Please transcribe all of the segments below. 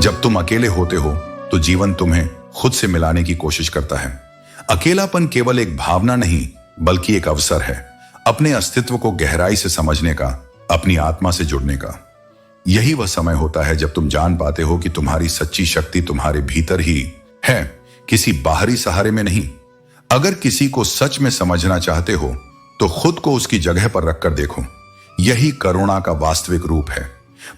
जब तुम अकेले होते हो तो जीवन तुम्हें खुद से मिलाने की कोशिश करता है। अकेलापन केवल एक भावना नहीं बल्कि एक अवसर है अपने अस्तित्व को गहराई से समझने का, अपनी आत्मा से जुड़ने का। यही वह समय होता है जब तुम जान पाते हो कि तुम्हारी सच्ची शक्ति तुम्हारे भीतर ही है, किसी बाहरी सहारे में नहीं। अगर किसी को सच में समझना चाहते हो तो खुद को उसकी जगह पर रखकर देखो। यही करुणा का वास्तविक रूप है।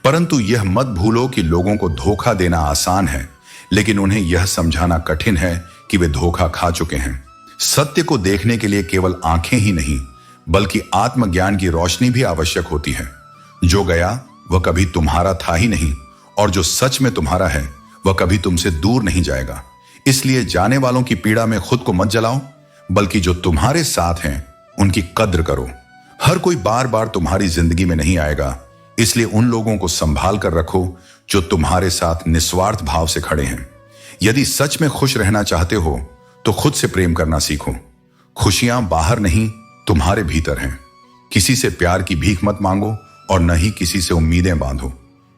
परंतु यह मत भूलो कि लोगों को धोखा देना आसान है, लेकिन उन्हें यह समझाना कठिन है कि वे धोखा खा चुके हैं। सत्य को देखने के लिए केवल आंखें ही नहीं बल्कि आत्मज्ञान की रोशनी भी आवश्यक होती है। जो गया वह कभी तुम्हारा था ही नहीं, और जो सच में तुम्हारा है वह कभी तुमसे दूर नहीं जाएगा। इसलिए जाने वालों की पीड़ा में खुद को मत जलाओ, बल्कि जो तुम्हारे साथ हैं उनकी कद्र करो। हर कोई बार बार तुम्हारी जिंदगी में नहीं आएगा, इसलिए उन लोगों को संभाल कर रखो जो तुम्हारे साथ निस्वार्थ भाव से खड़े हैं। यदि सच में खुश रहना चाहते हो तो खुद से प्रेम करना सीखो। खुशियां बाहर नहीं, तुम्हारे भीतर हैं। किसी से प्यार की भीख मत मांगो और न ही किसी से उम्मीदें बांधो।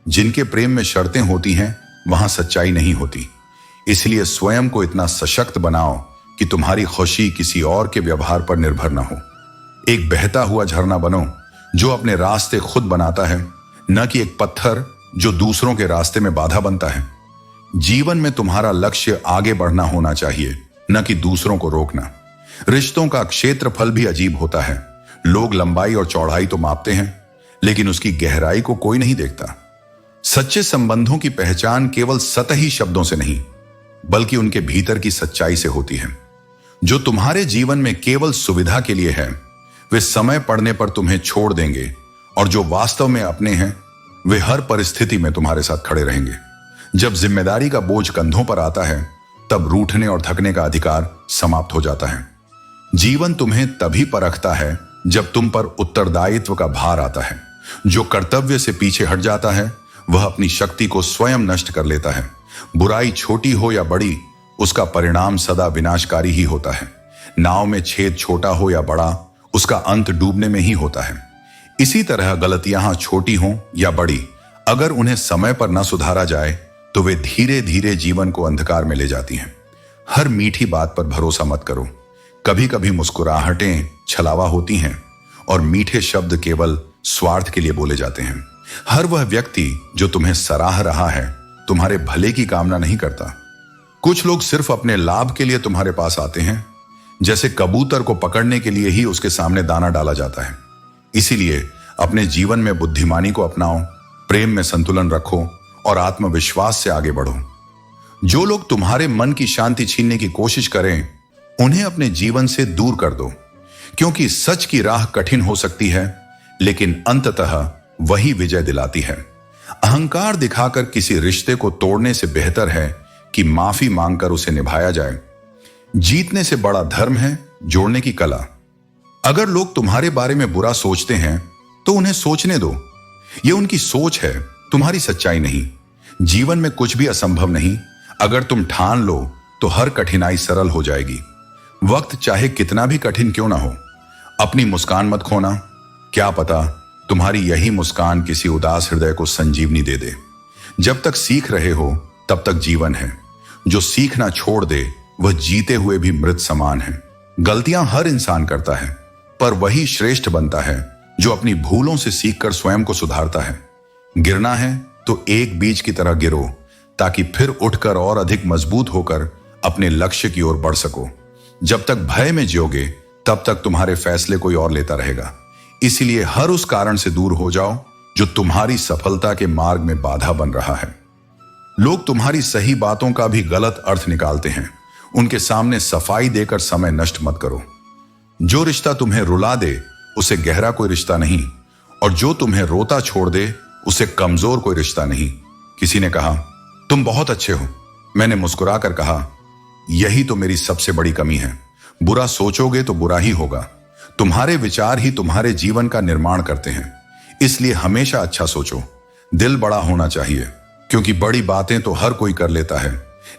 जिनके प्रेम में शर्तें होती हैं वहां सच्चाई नहीं होती। इसलिए स्वयं को इतना सशक्त बनाओ कि तुम्हारी खुशी किसी और के व्यवहार पर निर्भर न हो। एक बहता हुआ झरना बनो जो अपने रास्ते खुद बनाता है, न कि एक पत्थर जो दूसरों के रास्ते में बाधा बनता है। जीवन में तुम्हारा लक्ष्य आगे बढ़ना होना चाहिए, न कि दूसरों को रोकना। रिश्तों का क्षेत्रफल भी अजीब होता है। लोग लंबाई और चौड़ाई तो मापते हैं, लेकिन उसकी गहराई को कोई नहीं देखता। सच्चे संबंधों की पहचान केवल सतही शब्दों से नहीं बल्कि उनके भीतर की सच्चाई से होती है। जो तुम्हारे जीवन में केवल सुविधा के लिए है वे समय पड़ने पर तुम्हें छोड़ देंगे, और जो वास्तव में अपने हैं वे हर परिस्थिति में तुम्हारे साथ खड़े रहेंगे। जब जिम्मेदारी का बोझ कंधों पर आता है तब रूठने और थकने का अधिकार समाप्त हो जाता है। जीवन तुम्हें तभी परखता है जब तुम पर उत्तरदायित्व का भार आता है। जो कर्तव्य से पीछे हट जाता है वह अपनी शक्ति को स्वयं नष्ट कर लेता है। बुराई छोटी हो या बड़ी, उसका परिणाम सदा विनाशकारी ही होता है। नाव में छेद छोटा हो या बड़ा, उसका अंत डूबने में ही होता है। इसी तरह गलतियां छोटी हों या बड़ी, अगर उन्हें समय पर न सुधारा जाए तो वे धीरे धीरे जीवन को अंधकार में ले जाती हैं। हर मीठी बात पर भरोसा मत करो। कभी कभी मुस्कुराहटें छलावा होती हैं और मीठे शब्द केवल स्वार्थ के लिए बोले जाते हैं। हर वह व्यक्ति जो तुम्हें सराह रहा है तुम्हारे भले की कामना नहीं करता। कुछ लोग सिर्फ अपने लाभ के लिए तुम्हारे पास आते हैं, जैसे कबूतर को पकड़ने के लिए ही उसके सामने दाना डाला जाता है। इसीलिए अपने जीवन में बुद्धिमानी को अपनाओ, प्रेम में संतुलन रखो और आत्मविश्वास से आगे बढ़ो। जो लोग तुम्हारे मन की शांति छीनने की कोशिश करें उन्हें अपने जीवन से दूर कर दो, क्योंकि सच की राह कठिन हो सकती है लेकिन अंततः वही विजय दिलाती है। अहंकार दिखाकर किसी रिश्ते को तोड़ने से बेहतर है कि माफी मांगकर उसे निभाया जाए। जीतने से बड़ा धर्म है जोड़ने की कला। अगर लोग तुम्हारे बारे में बुरा सोचते हैं तो उन्हें सोचने दो। यह उनकी सोच है, तुम्हारी सच्चाई नहीं। जीवन में कुछ भी असंभव नहीं। अगर तुम ठान लो तो हर कठिनाई सरल हो जाएगी। वक्त चाहे कितना भी कठिन क्यों ना हो, अपनी मुस्कान मत खोना। क्या पता तुम्हारी यही मुस्कान किसी उदास हृदय को संजीवनी दे दे। जब तक सीख रहे हो तब तक जीवन है। जो सीखना छोड़ दे वह जीते हुए भी मृत समान है। गलतियां हर इंसान करता है, पर वही श्रेष्ठ बनता है जो अपनी भूलों से सीखकर स्वयं को सुधारता है। गिरना है तो एक बीज की तरह गिरो, ताकि फिर उठकर और अधिक मजबूत होकर अपने लक्ष्य की ओर बढ़ सको। जब तक भय में जियोगे तब तक तुम्हारे फैसले कोई और लेता रहेगा। इसीलिए हर उस कारण से दूर हो जाओ जो तुम्हारी सफलता के मार्ग में बाधा बन रहा है। लोग तुम्हारी सही बातों का भी गलत अर्थ निकालते हैं। उनके सामने सफाई देकर समय नष्ट मत करो। जो रिश्ता तुम्हें रुला दे उसे गहरा कोई रिश्ता नहीं, और जो तुम्हें रोता छोड़ दे उसे कमजोर कोई रिश्ता नहीं। किसी ने कहा तुम बहुत अच्छे हो। मैंने मुस्कुरा कर कहा यही तो मेरी सबसे बड़ी कमी है। बुरा सोचोगे तो बुरा ही होगा। तुम्हारे विचार ही तुम्हारे जीवन का निर्माण करते हैं। इसलिए हमेशा अच्छा सोचो। दिल बड़ा होना चाहिए, क्योंकि बड़ी बातें तो हर कोई कर लेता है,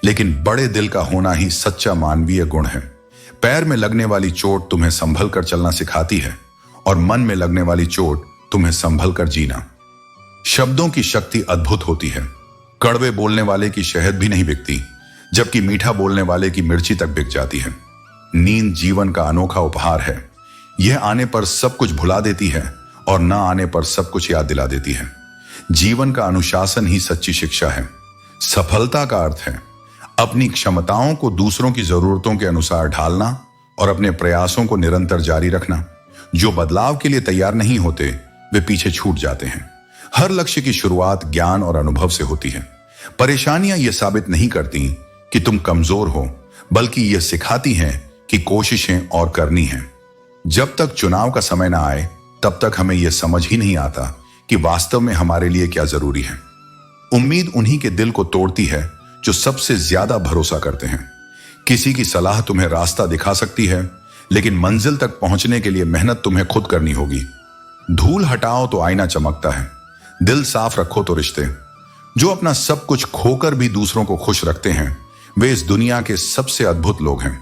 लेकिन बड़े दिल का होना ही सच्चा मानवीय गुण है। पैर में लगने वाली चोट तुम्हें संभल कर चलना सिखाती है, और मन में लगने वाली चोट तुम्हें संभल कर जीना। शब्दों की शक्ति अद्भुत होती है। कड़वे बोलने वाले की शहद भी नहीं बिकती, जबकि मीठा बोलने वाले की मिर्ची तक बिक जाती है। नींद जीवन का अनोखा उपहार है। यह आने पर सब कुछ भुला देती है और ना आने पर सब कुछ याद दिला देती है। जीवन का अनुशासन ही सच्ची शिक्षा है। सफलता का अर्थ है अपनी क्षमताओं को दूसरों की जरूरतों के अनुसार ढालना और अपने प्रयासों को निरंतर जारी रखना। जो बदलाव के लिए तैयार नहीं होते वे पीछे छूट जाते हैं। हर लक्ष्य की शुरुआत ज्ञान और अनुभव से होती है। परेशानियां यह साबित नहीं करती कि तुम कमजोर हो, बल्कि यह सिखाती हैं कि कोशिशें और करनी हैं। जब तक चुनाव का समय ना आए तब तक हमें यह समझ ही नहीं आता कि वास्तव में हमारे लिए क्या जरूरी है। उम्मीद उन्हीं के दिल को तोड़ती है जो सबसे ज्यादा भरोसा करते हैं। किसी की सलाह तुम्हें रास्ता दिखा सकती है, लेकिन मंजिल तक पहुंचने के लिए मेहनत तुम्हें खुद करनी होगी। धूल हटाओ तो आईना चमकता है, दिल साफ रखो तो रिश्ते। जो अपना सब कुछ खोकर भी दूसरों को खुश रखते हैं वे इस दुनिया के सबसे अद्भुत लोग हैं।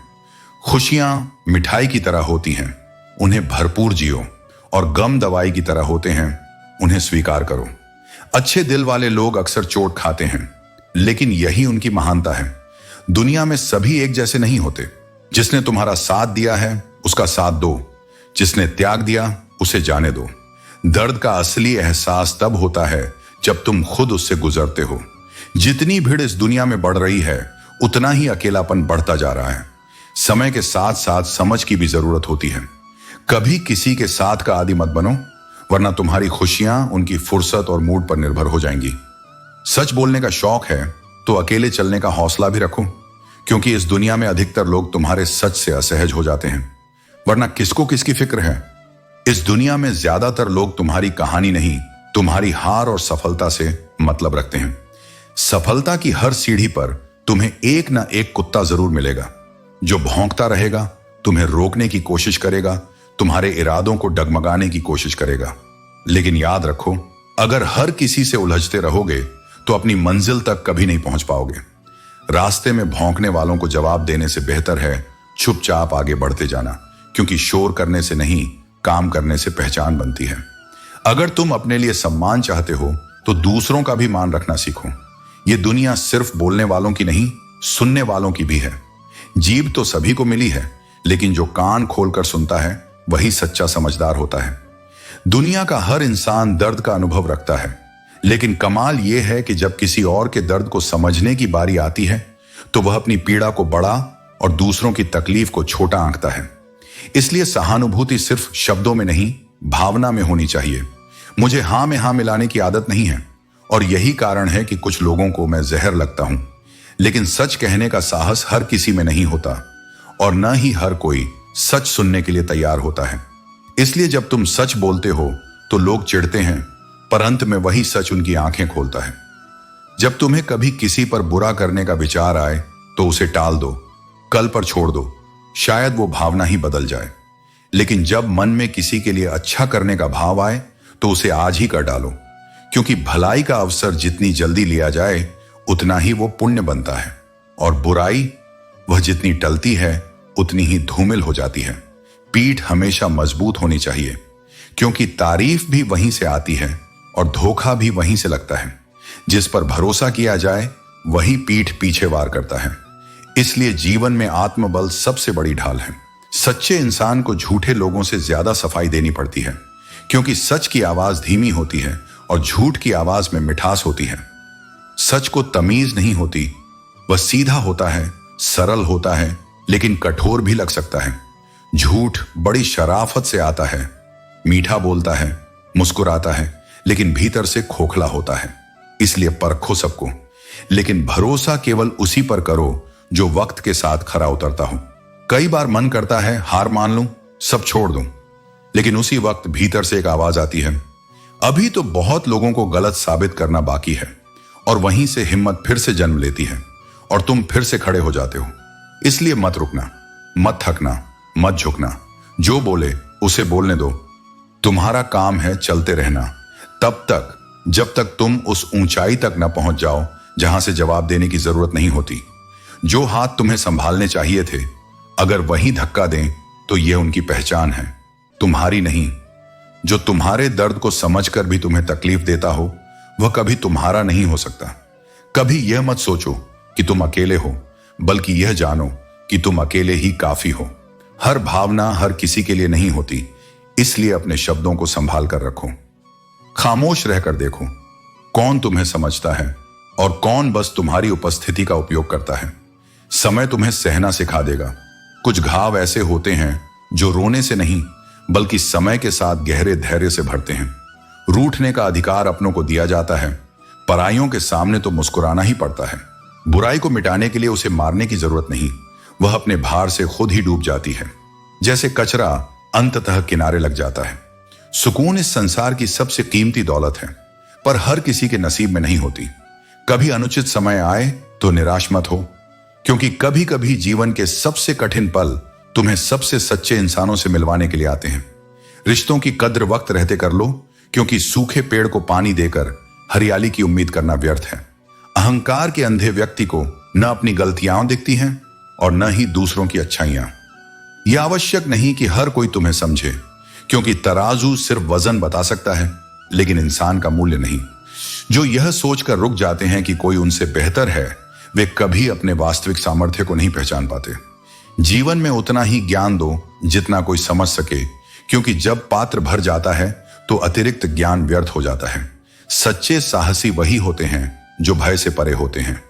खुशियां मिठाई की तरह होती हैं, उन्हें भरपूर जियो, और गम दवाई की तरह होते हैं, उन्हें स्वीकार करो। अच्छे दिल वाले लोग अक्सर चोट खाते हैं, लेकिन यही उनकी महानता है। दुनिया में सभी एक जैसे नहीं होते। जिसने तुम्हारा साथ दिया है उसका साथ दो, जिसने त्याग दिया उसे जाने दो। दर्द का असली एहसास तब होता है जब तुम खुद उससे गुजरते हो। जितनी भीड़ इस दुनिया में बढ़ रही है उतना ही अकेलापन बढ़ता जा रहा है। समय के साथ साथ समझ की भी जरूरत होती है। कभी किसी के साथ का आदी मत बनो, वरना तुम्हारी खुशियां उनकी फुर्सत और मूड पर निर्भर हो जाएंगी। सच बोलने का शौक है तो अकेले चलने का हौसला भी रखो, क्योंकि इस दुनिया में अधिकतर लोग तुम्हारे सच से असहज हो जाते हैं। वरना किसको किसकी फिक्र है। इस दुनिया में ज्यादातर लोग तुम्हारी कहानी नहीं, तुम्हारी हार और सफलता से मतलब रखते हैं। सफलता की हर सीढ़ी पर तुम्हें एक ना एक कुत्ता जरूर मिलेगा जो भौंकता रहेगा, तुम्हें रोकने की कोशिश करेगा, तुम्हारे इरादों को डगमगाने की कोशिश करेगा। लेकिन याद रखो, अगर हर किसी से उलझते रहोगे तो अपनी मंजिल तक कभी नहीं पहुंच पाओगे। रास्ते में भौंकने वालों को जवाब देने से बेहतर है चुपचाप आगे बढ़ते जाना, क्योंकि शोर करने से नहीं, काम करने से पहचान बनती है। अगर तुम अपने लिए सम्मान चाहते हो तो दूसरों का भी मान रखना सीखो। ये दुनिया सिर्फ बोलने वालों की नहीं, सुनने वालों की भी है। जीभ तो सभी को मिली है, लेकिन जो कान खोलकर सुनता है वही सच्चा समझदार होता है। दुनिया का हर इंसान दर्द का अनुभव रखता है, लेकिन कमाल यह है कि जब किसी और के दर्द को समझने की बारी आती है तो वह अपनी पीड़ा को बड़ा और दूसरों की तकलीफ को छोटा आंकता है। इसलिए सहानुभूति सिर्फ शब्दों में नहीं, भावना में होनी चाहिए। मुझे हां में हां मिलाने की आदत नहीं है, और यही कारण है कि कुछ लोगों को मैं जहर लगता हूं। लेकिन सच कहने का साहस हर किसी में नहीं होता, और न ही हर कोई सच सुनने के लिए तैयार होता है। इसलिए जब तुम सच बोलते हो तो लोग चिढ़ते हैं, पर अंत में वही सच उनकी आंखें खोलता है। जब तुम्हें कभी किसी पर बुरा करने का विचार आए तो उसे टाल दो, कल पर छोड़ दो, शायद वो भावना ही बदल जाए। लेकिन जब मन में किसी के लिए अच्छा करने का भाव आए तो उसे आज ही कर डालो, क्योंकि भलाई का अवसर जितनी जल्दी लिया जाए उतना ही वो पुण्य बनता है, और बुराई वह जितनी टलती है उतनी ही धूमिल हो जाती है। पीठ हमेशा मजबूत होनी चाहिए, क्योंकि तारीफ भी वहीं से आती है और धोखा भी वहीं से लगता है। जिस पर भरोसा किया जाए वही पीठ पीछे वार करता है। इसलिए जीवन में आत्मबल सबसे बड़ी ढाल है। सच्चे इंसान को झूठे लोगों से ज्यादा सफाई देनी पड़ती है, क्योंकि सच की आवाज धीमी होती है और झूठ की आवाज में मिठास होती है। सच को तमीज नहीं होती, वह सीधा होता है, सरल होता है, लेकिन कठोर भी लग सकता है। झूठ बड़ी शराफत से आता है, मीठा बोलता है, मुस्कुराता है, लेकिन भीतर से खोखला होता है। इसलिए परखो सबको, लेकिन भरोसा केवल उसी पर करो जो वक्त के साथ खरा उतरता हो। कई बार मन करता है हार मान लूं, सब छोड़ दूं, लेकिन उसी वक्त भीतर से एक आवाज आती है, अभी तो बहुत लोगों को गलत साबित करना बाकी है, और वहीं से हिम्मत फिर से जन्म लेती है और तुम फिर से खड़े हो जाते हो। इसलिए मत रुकना, मत थकना, मत झुकना। जो बोले उसे बोलने दो। तुम्हारा काम है चलते रहना, तब तक जब तक तुम उस ऊंचाई तक न पहुंच जाओ जहां से जवाब देने की जरूरत नहीं होती। जो हाथ तुम्हें संभालने चाहिए थे, अगर वही धक्का दें तो यह उनकी पहचान है, तुम्हारी नहीं। जो तुम्हारे दर्द को समझकर भी तुम्हें तकलीफ देता हो वह कभी तुम्हारा नहीं हो सकता। कभी यह मत सोचो कि तुम अकेले हो, बल्कि यह जानो कि तुम अकेले ही काफी हो। हर भावना हर किसी के लिए नहीं होती, इसलिए अपने शब्दों को संभाल कर रखो। खामोश रहकर देखो कौन तुम्हें समझता है और कौन बस तुम्हारी उपस्थिति का उपयोग करता है। समय तुम्हें सहना सिखा देगा। कुछ घाव ऐसे होते हैं जो रोने से नहीं बल्कि समय के साथ गहरे धैर्य से भरते हैं। रूठने का अधिकार अपनों को दिया जाता है, पराइयों के सामने तो मुस्कुराना ही पड़ता है। बुराई को मिटाने के लिए उसे मारने की जरूरत नहीं, वह अपने भार से खुद ही डूब जाती है। जैसे कचरा अंततः किनारे लग जाता है। सुकून इस संसार की सबसे कीमती दौलत है, पर हर किसी के नसीब में नहीं होती। कभी अनुचित समय आए तो निराश मत हो, क्योंकि कभी कभी जीवन के सबसे कठिन पल तुम्हें सबसे सच्चे इंसानों से मिलवाने के लिए आते हैं। रिश्तों की कद्र वक्त रहते कर लो, क्योंकि सूखे पेड़ को पानी देकर हरियाली की उम्मीद करना व्यर्थ है। अहंकार के अंधे व्यक्ति को न अपनी गलतियां दिखती हैं और न ही दूसरों की अच्छाइयां। यह आवश्यक नहीं कि हर कोई तुम्हें समझे, क्योंकि तराजू सिर्फ वजन बता सकता है, लेकिन इंसान का मूल्य नहीं। जो यह सोचकर रुक जाते हैं कि कोई उनसे बेहतर है, वे कभी अपने वास्तविक सामर्थ्य को नहीं पहचान पाते। जीवन में उतना ही ज्ञान दो जितना कोई समझ सके, क्योंकि जब पात्र भर जाता है तो अतिरिक्त ज्ञान व्यर्थ हो जाता है। सच्चे साहसी वही होते हैं जो भय से परे होते हैं।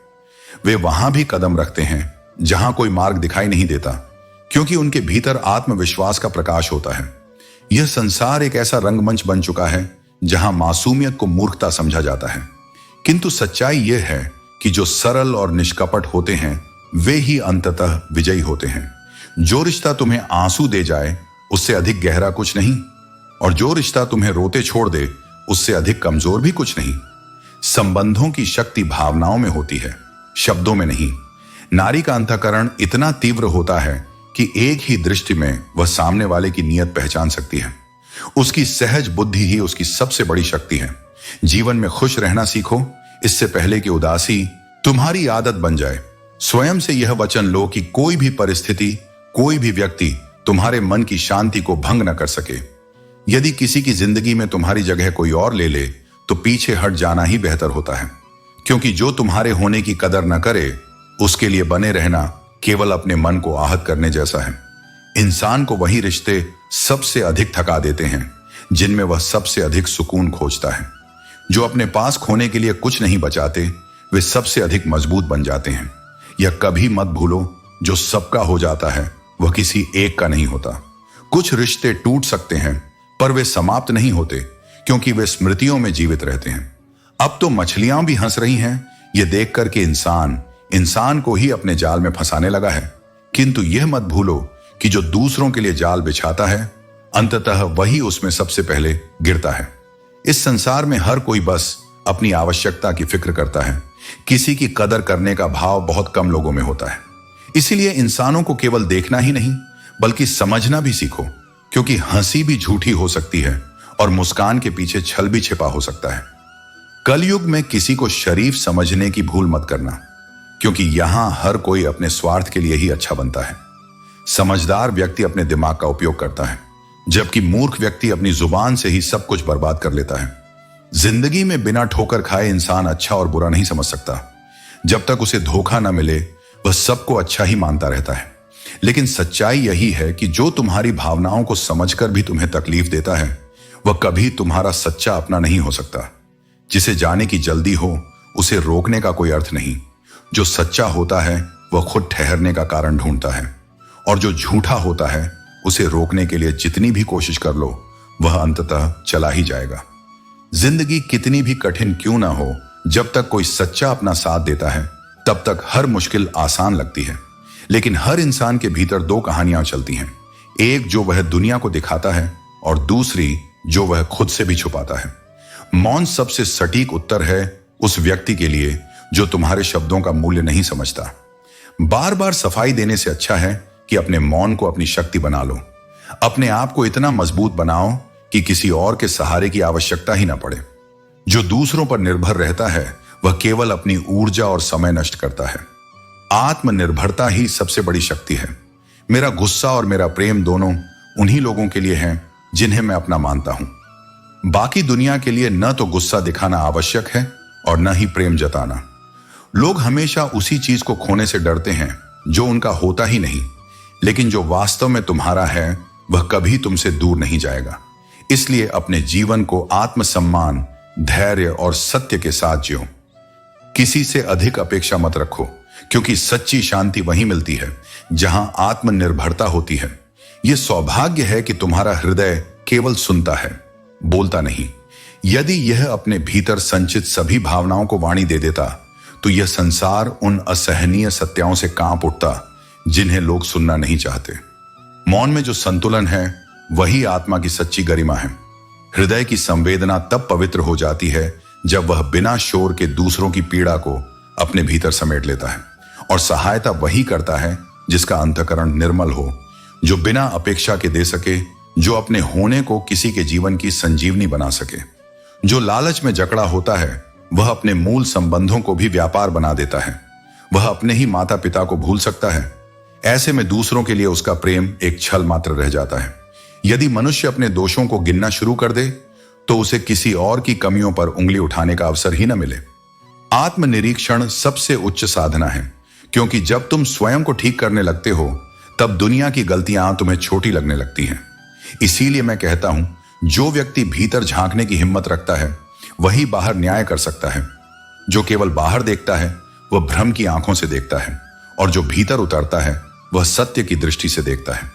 वे वहां भी कदम रखते हैं जहां कोई मार्ग दिखाई नहीं देता, क्योंकि उनके भीतर आत्मविश्वास का प्रकाश होता है। यह संसार एक ऐसा रंगमंच बन चुका है जहां मासूमियत को मूर्खता समझा जाता है, किंतु सच्चाई यह है कि जो सरल और निष्कपट होते हैं वे ही अंततः विजयी होते हैं। जो रिश्ता तुम्हें आंसू दे जाए उससे अधिक गहरा कुछ नहीं, और जो रिश्ता तुम्हें रोते छोड़ दे उससे अधिक कमजोर भी कुछ नहीं। संबंधों की शक्ति भावनाओं में होती है, शब्दों में नहीं। नारी का अंतःकरण इतना तीव्र होता है कि एक ही दृष्टि में वह सामने वाले की नीयत पहचान सकती है। उसकी सहज बुद्धि ही उसकी सबसे बड़ी शक्ति है। जीवन में खुश रहना सीखो, इससे पहले कि उदासी तुम्हारी आदत बन जाए। स्वयं से यह वचन लो कि कोई भी परिस्थिति, कोई भी व्यक्ति तुम्हारे मन की शांति को भंग न कर सके। यदि किसी की जिंदगी में तुम्हारी जगह कोई और ले ले तो पीछे हट जाना ही बेहतर होता है, क्योंकि जो तुम्हारे होने की कदर न करे उसके लिए बने रहना केवल अपने मन को आहत करने जैसा है। इंसान को वही रिश्ते सबसे अधिक थका देते हैं जिनमें वह सबसे अधिक सुकून खोजता है। जो अपने पास खोने के लिए कुछ नहीं बचाते वे सबसे अधिक मजबूत बन जाते हैं। यह कभी मत भूलो, जो सबका हो जाता है वह किसी एक का नहीं होता। कुछ रिश्ते टूट सकते हैं पर वे समाप्त नहीं होते, क्योंकि वे स्मृतियों में जीवित रहते हैं। अब तो मछलियां भी हंस रही हैं यह देखकर कि इंसान को ही अपने जाल में फंसाने लगा है। किंतु यह मत भूलो कि जो दूसरों के लिए जाल बिछाता है अंततः वही उसमें सबसे पहले गिरता है। इस संसार में हर कोई बस अपनी आवश्यकता की फिक्र करता है, किसी की कदर करने का भाव बहुत कम लोगों में होता है। इसीलिए इंसानों को केवल देखना ही नहीं बल्कि समझना भी सीखो, क्योंकि हंसी भी झूठी हो सकती है और मुस्कान के पीछे छल भी छिपा हो सकता है। कलयुग में किसी को शरीफ समझने की भूल मत करना, क्योंकि यहां हर कोई अपने स्वार्थ के लिए ही अच्छा बनता है। समझदार व्यक्ति अपने दिमाग का उपयोग करता है, जबकि मूर्ख व्यक्ति अपनी जुबान से ही सब कुछ बर्बाद कर लेता है। जिंदगी में बिना ठोकर खाए इंसान अच्छा और बुरा नहीं समझ सकता। जब तक उसे धोखा न मिले वह सबको अच्छा ही मानता रहता है। लेकिन सच्चाई यही है कि जो तुम्हारी भावनाओं को समझकर भी तुम्हें तकलीफ देता है वह कभी तुम्हारा सच्चा अपना नहीं हो सकता। जिसे जाने की जल्दी हो उसे रोकने का कोई अर्थ नहीं। जो सच्चा होता है वह खुद ठहरने का कारण ढूंढता है, और जो झूठा होता है उसे रोकने के लिए जितनी भी कोशिश कर लो वह अंततः चला ही जाएगा। जिंदगी कितनी भी कठिन क्यों ना हो, जब तक कोई सच्चा अपना साथ देता है तब तक हर मुश्किल आसान लगती है। लेकिन हर इंसान के भीतर दो कहानियां चलती हैं, एक जो वह दुनिया को दिखाता है और दूसरी जो वह खुद से भी छुपाता है। मौन सबसे सटीक उत्तर है उस व्यक्ति के लिए जो तुम्हारे शब्दों का मूल्य नहीं समझता। बार बार सफाई देने से अच्छा है कि अपने मौन को अपनी शक्ति बना लो। अपने आप को इतना मजबूत बनाओ कि किसी और के सहारे की आवश्यकता ही ना पड़े। जो दूसरों पर निर्भर रहता है वह केवल अपनी ऊर्जा और समय नष्ट करता है। आत्मनिर्भरता ही सबसे बड़ी शक्ति है। मेरा गुस्सा और मेरा प्रेम दोनों उन्हीं लोगों के लिए हैं जिन्हें मैं अपना मानता हूं। बाकी दुनिया के लिए न तो गुस्सा दिखाना आवश्यक है और न ही प्रेम जताना। लोग हमेशा उसी चीज को खोने से डरते हैं जो उनका होता ही नहीं, लेकिन जो वास्तव में तुम्हारा है वह कभी तुमसे दूर नहीं जाएगा। इसलिए अपने जीवन को आत्मसम्मान, धैर्य और सत्य के साथ जियो। किसी से अधिक अपेक्षा मत रखो, क्योंकि सच्ची शांति वहीं मिलती है जहां आत्मनिर्भरता होती है। यह सौभाग्य है कि तुम्हारा हृदय केवल सुनता है, बोलता नहीं। यदि यह अपने भीतर संचित सभी भावनाओं को वाणी दे देता तो यह संसार उन असहनीय सत्याओं से कांप उठता जिन्हें लोग सुनना नहीं चाहते। मौन में जो संतुलन है वही आत्मा की सच्ची गरिमा है। हृदय की संवेदना तब पवित्र हो जाती है जब वह बिना शोर के दूसरों की पीड़ा को अपने भीतर समेट लेता है, और सहायता वही करता है जिसका अंतःकरण निर्मल हो, जो बिना अपेक्षा के दे सके, जो अपने होने को किसी के जीवन की संजीवनी बना सके। जो लालच में जकड़ा होता है वह अपने मूल संबंधों को भी व्यापार बना देता है। वह अपने ही माता पिता को भूल सकता है। ऐसे में दूसरों के लिए उसका प्रेम एक छल मात्र रह जाता है। यदि मनुष्य अपने दोषों को गिनना शुरू कर दे तो उसे किसी और की कमियों पर उंगली उठाने का अवसर ही न मिले। आत्मनिरीक्षण सबसे उच्च साधना है, क्योंकि जब तुम स्वयं को ठीक करने लगते हो तब दुनिया की गलतियां तुम्हें छोटी लगने लगती हैं। इसीलिए मैं कहता हूं, जो व्यक्ति भीतर झांकने की हिम्मत रखता है वही बाहर न्याय कर सकता है। जो केवल बाहर देखता है वह भ्रम की आंखों से देखता है, और जो भीतर उतरता है वह सत्य की दृष्टि से देखता है।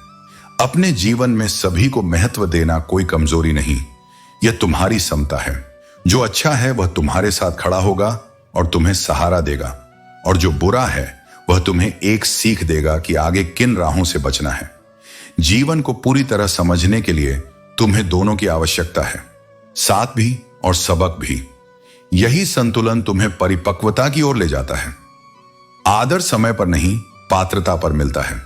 अपने जीवन में सभी को महत्व देना कोई कमजोरी नहीं, यह तुम्हारी समता है। जो अच्छा है वह तुम्हारे साथ खड़ा होगा और तुम्हें सहारा देगा, और जो बुरा है वह तुम्हें एक सीख देगा कि आगे किन राहों से बचना है। जीवन को पूरी तरह समझने के लिए तुम्हें दोनों की आवश्यकता है, साथ भी और सबक भी। यही संतुलन तुम्हें परिपक्वता की ओर ले जाता है। आदर समय पर नहीं, पात्रता पर मिलता है।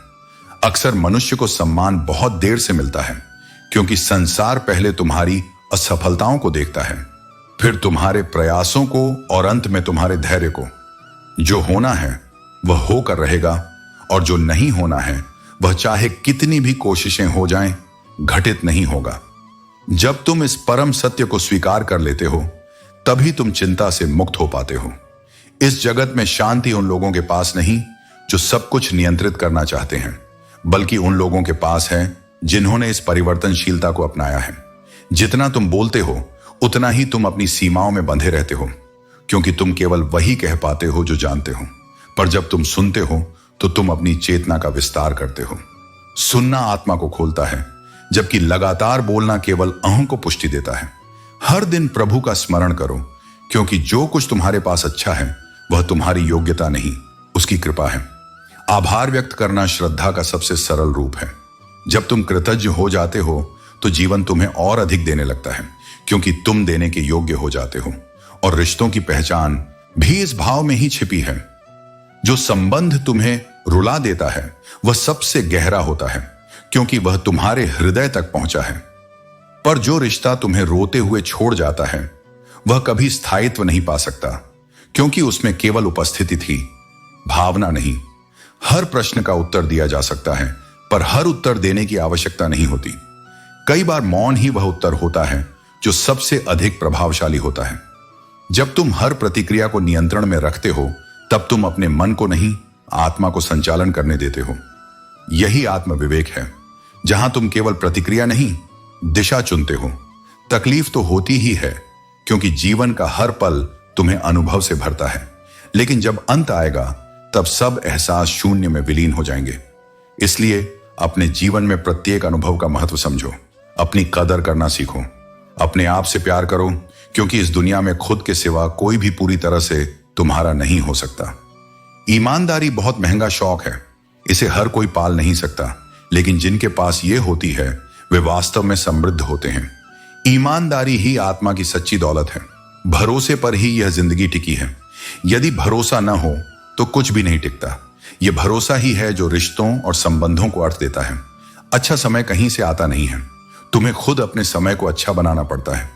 अक्सर मनुष्य को सम्मान बहुत देर से मिलता है, क्योंकि संसार पहले तुम्हारी असफलताओं को देखता है, फिर तुम्हारे प्रयासों को, और अंत में तुम्हारे धैर्य को। जो होना है वह होकर रहेगा, और जो नहीं होना है वह चाहे कितनी भी कोशिशें हो जाएं, घटित नहीं होगा। जब तुम इस परम सत्य को स्वीकार कर लेते हो तभी तुम चिंता से मुक्त हो पाते हो। इस जगत में शांति उन लोगों के पास नहीं जो सब कुछ नियंत्रित करना चाहते हैं, बल्कि उन लोगों के पास है जिन्होंने इस परिवर्तनशीलता को अपनाया है। जितना तुम बोलते हो उतना ही तुम अपनी सीमाओं में बंधे रहते हो, क्योंकि तुम केवल वही कह पाते हो जो जानते हो। पर जब तुम सुनते हो तो तुम अपनी चेतना का विस्तार करते हो। सुनना आत्मा को खोलता है, जबकि लगातार बोलना केवल अहं को पुष्टि देता है। हर दिन प्रभु का स्मरण करो, क्योंकि जो कुछ तुम्हारे पास अच्छा है वह तुम्हारी योग्यता नहीं, उसकी कृपा है। आभार व्यक्त करना श्रद्धा का सबसे सरल रूप है। जब तुम कृतज्ञ हो जाते हो तो जीवन तुम्हें और अधिक देने लगता है, क्योंकि तुम देने के योग्य हो जाते हो। और रिश्तों की पहचान भी इस भाव में ही छिपी है। जो संबंध तुम्हें रुला देता है वह सबसे गहरा होता है, क्योंकि वह तुम्हारे हृदय तक पहुंचा है। पर जो रिश्ता तुम्हें रोते हुए छोड़ जाता है वह कभी स्थायित्व नहीं पा सकता, क्योंकि उसमें केवल उपस्थिति थी, भावना नहीं। हर प्रश्न का उत्तर दिया जा सकता है, पर हर उत्तर देने की आवश्यकता नहीं होती। कई बार मौन ही वह उत्तर होता है जो सबसे अधिक प्रभावशाली होता है। जब तुम हर प्रतिक्रिया को नियंत्रण में रखते हो तब तुम अपने मन को नहीं, आत्मा को संचालन करने देते हो। यही आत्म विवेक है, जहां तुम केवल प्रतिक्रिया नहीं, दिशा चुनते हो। तकलीफ तो होती ही है, क्योंकि जीवन का हर पल तुम्हें अनुभव से भरता है, लेकिन जब अंत आएगा तब सब एहसास शून्य में विलीन हो जाएंगे। इसलिए अपने जीवन में प्रत्येक अनुभव का महत्व समझो, अपनी कदर करना सीखो, अपने आप से प्यार करो, क्योंकि इस दुनिया में खुद के सिवा कोई भी पूरी तरह से तुम्हारा नहीं हो सकता। ईमानदारी बहुत महंगा शौक है, इसे हर कोई पाल नहीं सकता, लेकिन जिनके पास ये होती है वे वास्तव में समृद्ध होते हैं। ईमानदारी ही आत्मा की सच्ची दौलत है। भरोसे पर ही यह जिंदगी टिकी है। यदि भरोसा न हो तो कुछ भी नहीं टिकता। यह भरोसा ही है जो रिश्तों और संबंधों को अर्थ देता है। अच्छा समय कहीं से आता नहीं है, तुम्हें खुद अपने समय को अच्छा बनाना पड़ता है।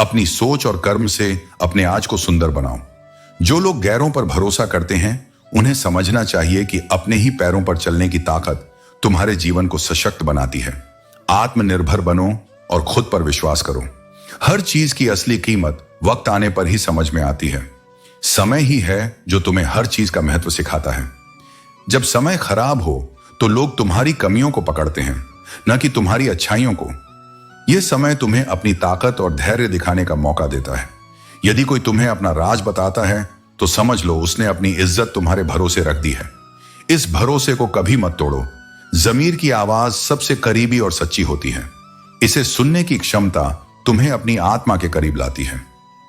अपनी सोच और कर्म से अपने आज को सुंदर बनाओ। जो लोग गैरों पर भरोसा करते हैं उन्हें समझना चाहिए कि अपने ही पैरों पर चलने की ताकत तुम्हारे जीवन को सशक्त बनाती है। आत्मनिर्भर बनो और खुद पर विश्वास करो। हर चीज की असली कीमत वक्त आने पर ही समझ में आती है। समय ही है जो तुम्हें हर चीज का महत्व सिखाता है। जब समय खराब हो तो लोग तुम्हारी कमियों को पकड़ते हैं, न कि तुम्हारी अच्छाइयों को। यह समय तुम्हें अपनी ताकत और धैर्य दिखाने का मौका देता है। यदि कोई तुम्हें अपना राज बताता है तो समझ लो उसने अपनी इज्जत तुम्हारे भरोसे रख दी है। इस भरोसे को कभी मत तोड़ो। जमीर की आवाज सबसे करीबी और सच्ची होती है। इसे सुनने की क्षमता तुम्हें अपनी आत्मा के करीब लाती है,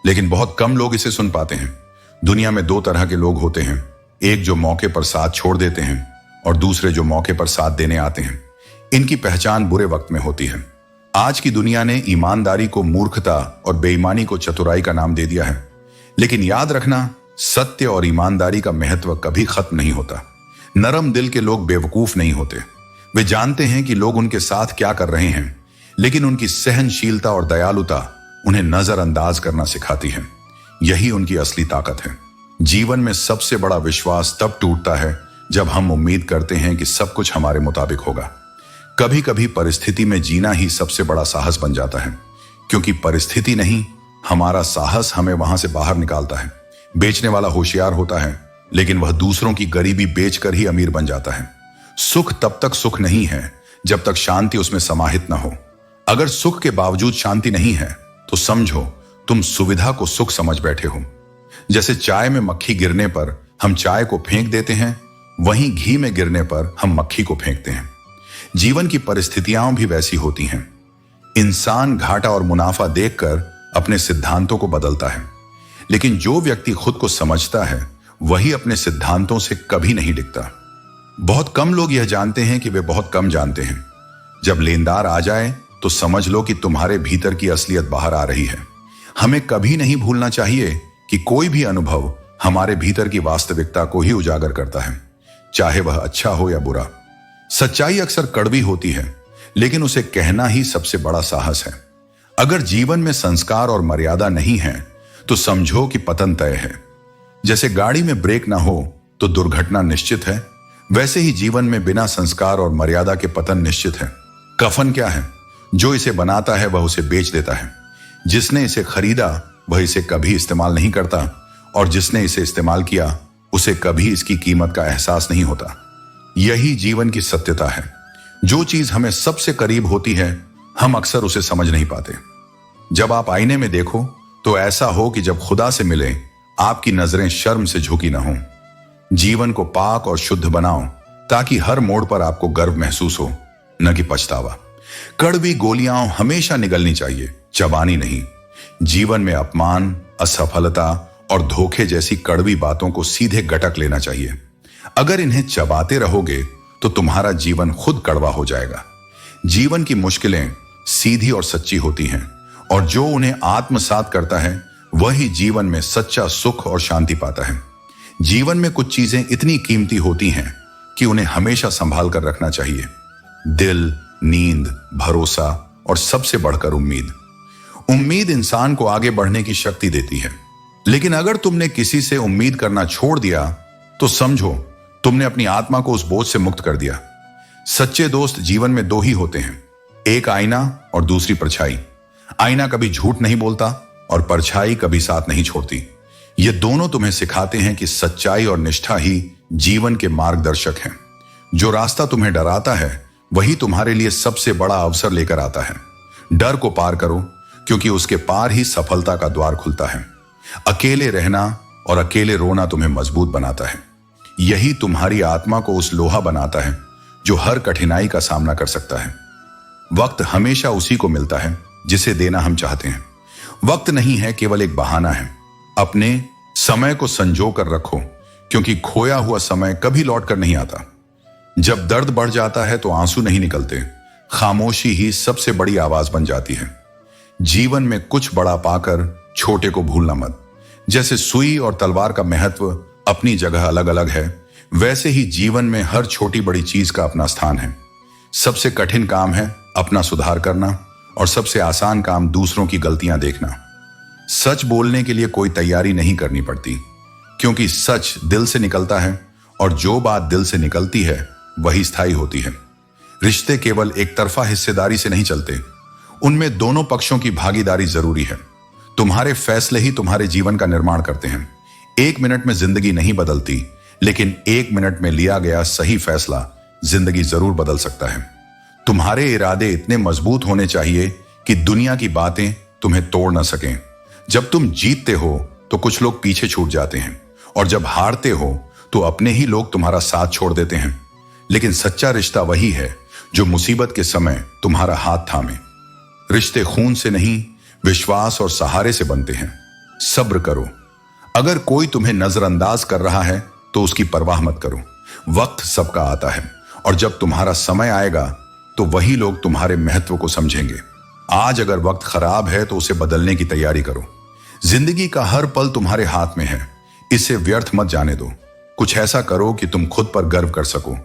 लेकिन बहुत कम लोग इसे सुन पाते हैं। दुनिया में दो तरह के लोग होते हैं, एक जो मौके पर साथ छोड़ देते हैं और दूसरे जो मौके पर साथ देने आते हैं। इनकी पहचान बुरे वक्त में होती है। आज की दुनिया ने ईमानदारी को मूर्खता और बेईमानी को चतुराई का नाम दे दिया है, लेकिन याद रखना, सत्य और ईमानदारी का महत्व कभी खत्म नहीं होता। नरम दिल के लोग बेवकूफ नहीं होते। वे जानते हैं कि लोग उनके साथ क्या कर रहे हैं, लेकिन उनकी सहनशीलता और दयालुता उन्हें नजरअंदाज करना सिखाती है। यही उनकी असली ताकत है। जीवन में सबसे बड़ा विश्वास तब टूटता है जब हम उम्मीद करते हैं कि सब कुछ हमारे मुताबिक होगा। कभी कभी परिस्थिति में जीना ही सबसे बड़ा साहस बन जाता है, क्योंकि परिस्थिति नहीं, हमारा साहस हमें वहां से बाहर निकालता है। बेचने वाला होशियार होता है, लेकिन वह दूसरों की गरीबी बेचकर ही अमीर बन जाता है। सुख तब तक सुख नहीं है जब तक शांति उसमें समाहित न हो। अगर सुख के बावजूद शांति नहीं है तो समझो तुम सुविधा को सुख समझ बैठे हो। जैसे चाय में मक्खी गिरने पर हम चाय को फेंक देते हैं, वहीं घी में गिरने पर हम मक्खी को फेंकते हैं। जीवन की परिस्थितियां भी वैसी होती हैं। इंसान घाटा और मुनाफा देखकर अपने सिद्धांतों को बदलता है, लेकिन जो व्यक्ति खुद को समझता है वही अपने सिद्धांतों से कभी नहीं डिगता। बहुत कम लोग यह जानते हैं कि वे बहुत कम जानते हैं। जब लेनदार आ जाए तो समझ लो कि तुम्हारे भीतर की असलियत बाहर आ रही है। हमें कभी नहीं भूलना चाहिए कि कोई भी अनुभव हमारे भीतर की वास्तविकता को ही उजागर करता है, चाहे वह अच्छा हो या बुरा। सच्चाई अक्सर कड़वी होती है, लेकिन उसे कहना ही सबसे बड़ा साहस है। अगर जीवन में संस्कार और मर्यादा नहीं है तो समझो कि पतन तय है। जैसे गाड़ी में ब्रेक ना हो तो दुर्घटना निश्चित है, वैसे ही जीवन में बिना संस्कार और मर्यादा के पतन निश्चित है। कफन क्या है? जो इसे बनाता है वह उसे बेच देता है। जिसने इसे खरीदा वह इसे कभी इस्तेमाल नहीं करता, और जिसने इसे इस्तेमाल किया उसे कभी इसकी कीमत का एहसास नहीं होता। यही जीवन की सत्यता है। जो चीज हमें सबसे करीब होती है हम अक्सर उसे समझ नहीं पाते। जब आप आईने में देखो तो ऐसा हो कि जब खुदा से मिले आपकी नजरें शर्म से झुकी ना हो। जीवन को पाक और शुद्ध बनाओ ताकि हर मोड़ पर आपको गर्व महसूस हो, न कि पछतावा। कड़वी गोलियां हमेशा निगलनी चाहिए, चबानी नहीं। जीवन में अपमान, असफलता और धोखे जैसी कड़वी बातों को सीधे गटक लेना चाहिए। अगर इन्हें चबाते रहोगे तो तुम्हारा जीवन खुद कड़वा हो जाएगा। जीवन की मुश्किलें सीधी और सच्ची होती हैं, और जो उन्हें आत्मसात करता है वही जीवन में सच्चा सुख और शांति पाता है। जीवन में कुछ चीजें इतनी कीमती होती हैं कि उन्हें हमेशा संभाल कर रखना चाहिए। दिल, नींद, भरोसा और सबसे बढ़कर उम्मीद। उम्मीद इंसान को आगे बढ़ने की शक्ति देती है, लेकिन अगर तुमने किसी से उम्मीद करना छोड़ दिया तो समझो तुमने अपनी आत्मा को उस बोझ से मुक्त कर दिया। सच्चे दोस्त जीवन में दो ही होते हैं, एक आईना और दूसरी परछाई। आईना कभी झूठ नहीं बोलता और परछाई कभी साथ नहीं छोड़ती। ये दोनों तुम्हें सिखाते हैं कि सच्चाई और निष्ठा ही जीवन के मार्गदर्शक हैं। जो रास्ता तुम्हें डराता है वही तुम्हारे लिए सबसे बड़ा अवसर लेकर आता है। डर को पार करो, क्योंकि उसके पार ही सफलता का द्वार खुलता है। अकेले रहना और अकेले रोना तुम्हें मजबूत बनाता है। यही तुम्हारी आत्मा को उस लोहा बनाता है जो हर कठिनाई का सामना कर सकता है। वक्त हमेशा उसी को मिलता है जिसे देना हम चाहते हैं। वक्त नहीं है, केवल एक बहाना है। अपने समय को संजो कर रखो, क्योंकि खोया हुआ समय कभी लौट कर नहीं आता। जब दर्द बढ़ जाता है तो आंसू नहीं निकलते, खामोशी ही सबसे बड़ी आवाज बन जाती है। जीवन में कुछ बड़ा पाकर छोटे को भूलना मत। जैसे सुई और तलवार का महत्व अपनी जगह अलग अलग है, वैसे ही जीवन में हर छोटी बड़ी चीज का अपना स्थान है। सबसे कठिन काम है अपना सुधार करना, और सबसे आसान काम दूसरों की गलतियां देखना। सच बोलने के लिए कोई तैयारी नहीं करनी पड़ती, क्योंकि सच दिल से निकलता है, और जो बात दिल से निकलती है वही स्थायी होती है। रिश्ते केवल एक तरफा हिस्सेदारी से नहीं चलते, उनमें दोनों पक्षों की भागीदारी जरूरी है। तुम्हारे फैसले ही तुम्हारे जीवन का निर्माण करते हैं। एक मिनट में जिंदगी नहीं बदलती, लेकिन एक मिनट में लिया गया सही फैसला जिंदगी जरूर बदल सकता है। तुम्हारे इरादे इतने मजबूत होने चाहिए कि दुनिया की बातें तुम्हें तोड़ ना सकें। जब तुम जीतते हो तो कुछ लोग पीछे छूट जाते हैं, और जब हारते हो तो अपने ही लोग तुम्हारा साथ छोड़ देते हैं। लेकिन सच्चा रिश्ता वही है जो मुसीबत के समय तुम्हारा हाथ थामे। रिश्ते खून से नहीं, विश्वास और सहारे से बनते हैं। सब्र करो। अगर कोई तुम्हें नजरअंदाज कर रहा है तो उसकी परवाह मत करो। वक्त सबका आता है, और जब तुम्हारा समय आएगा तो वही लोग तुम्हारे महत्व को समझेंगे। आज अगर वक्त खराब है तो उसे बदलने की तैयारी करो। जिंदगी का हर पल तुम्हारे हाथ में है, इसे व्यर्थ मत जाने दो। कुछ ऐसा करो कि तुम खुद पर गर्व कर सको,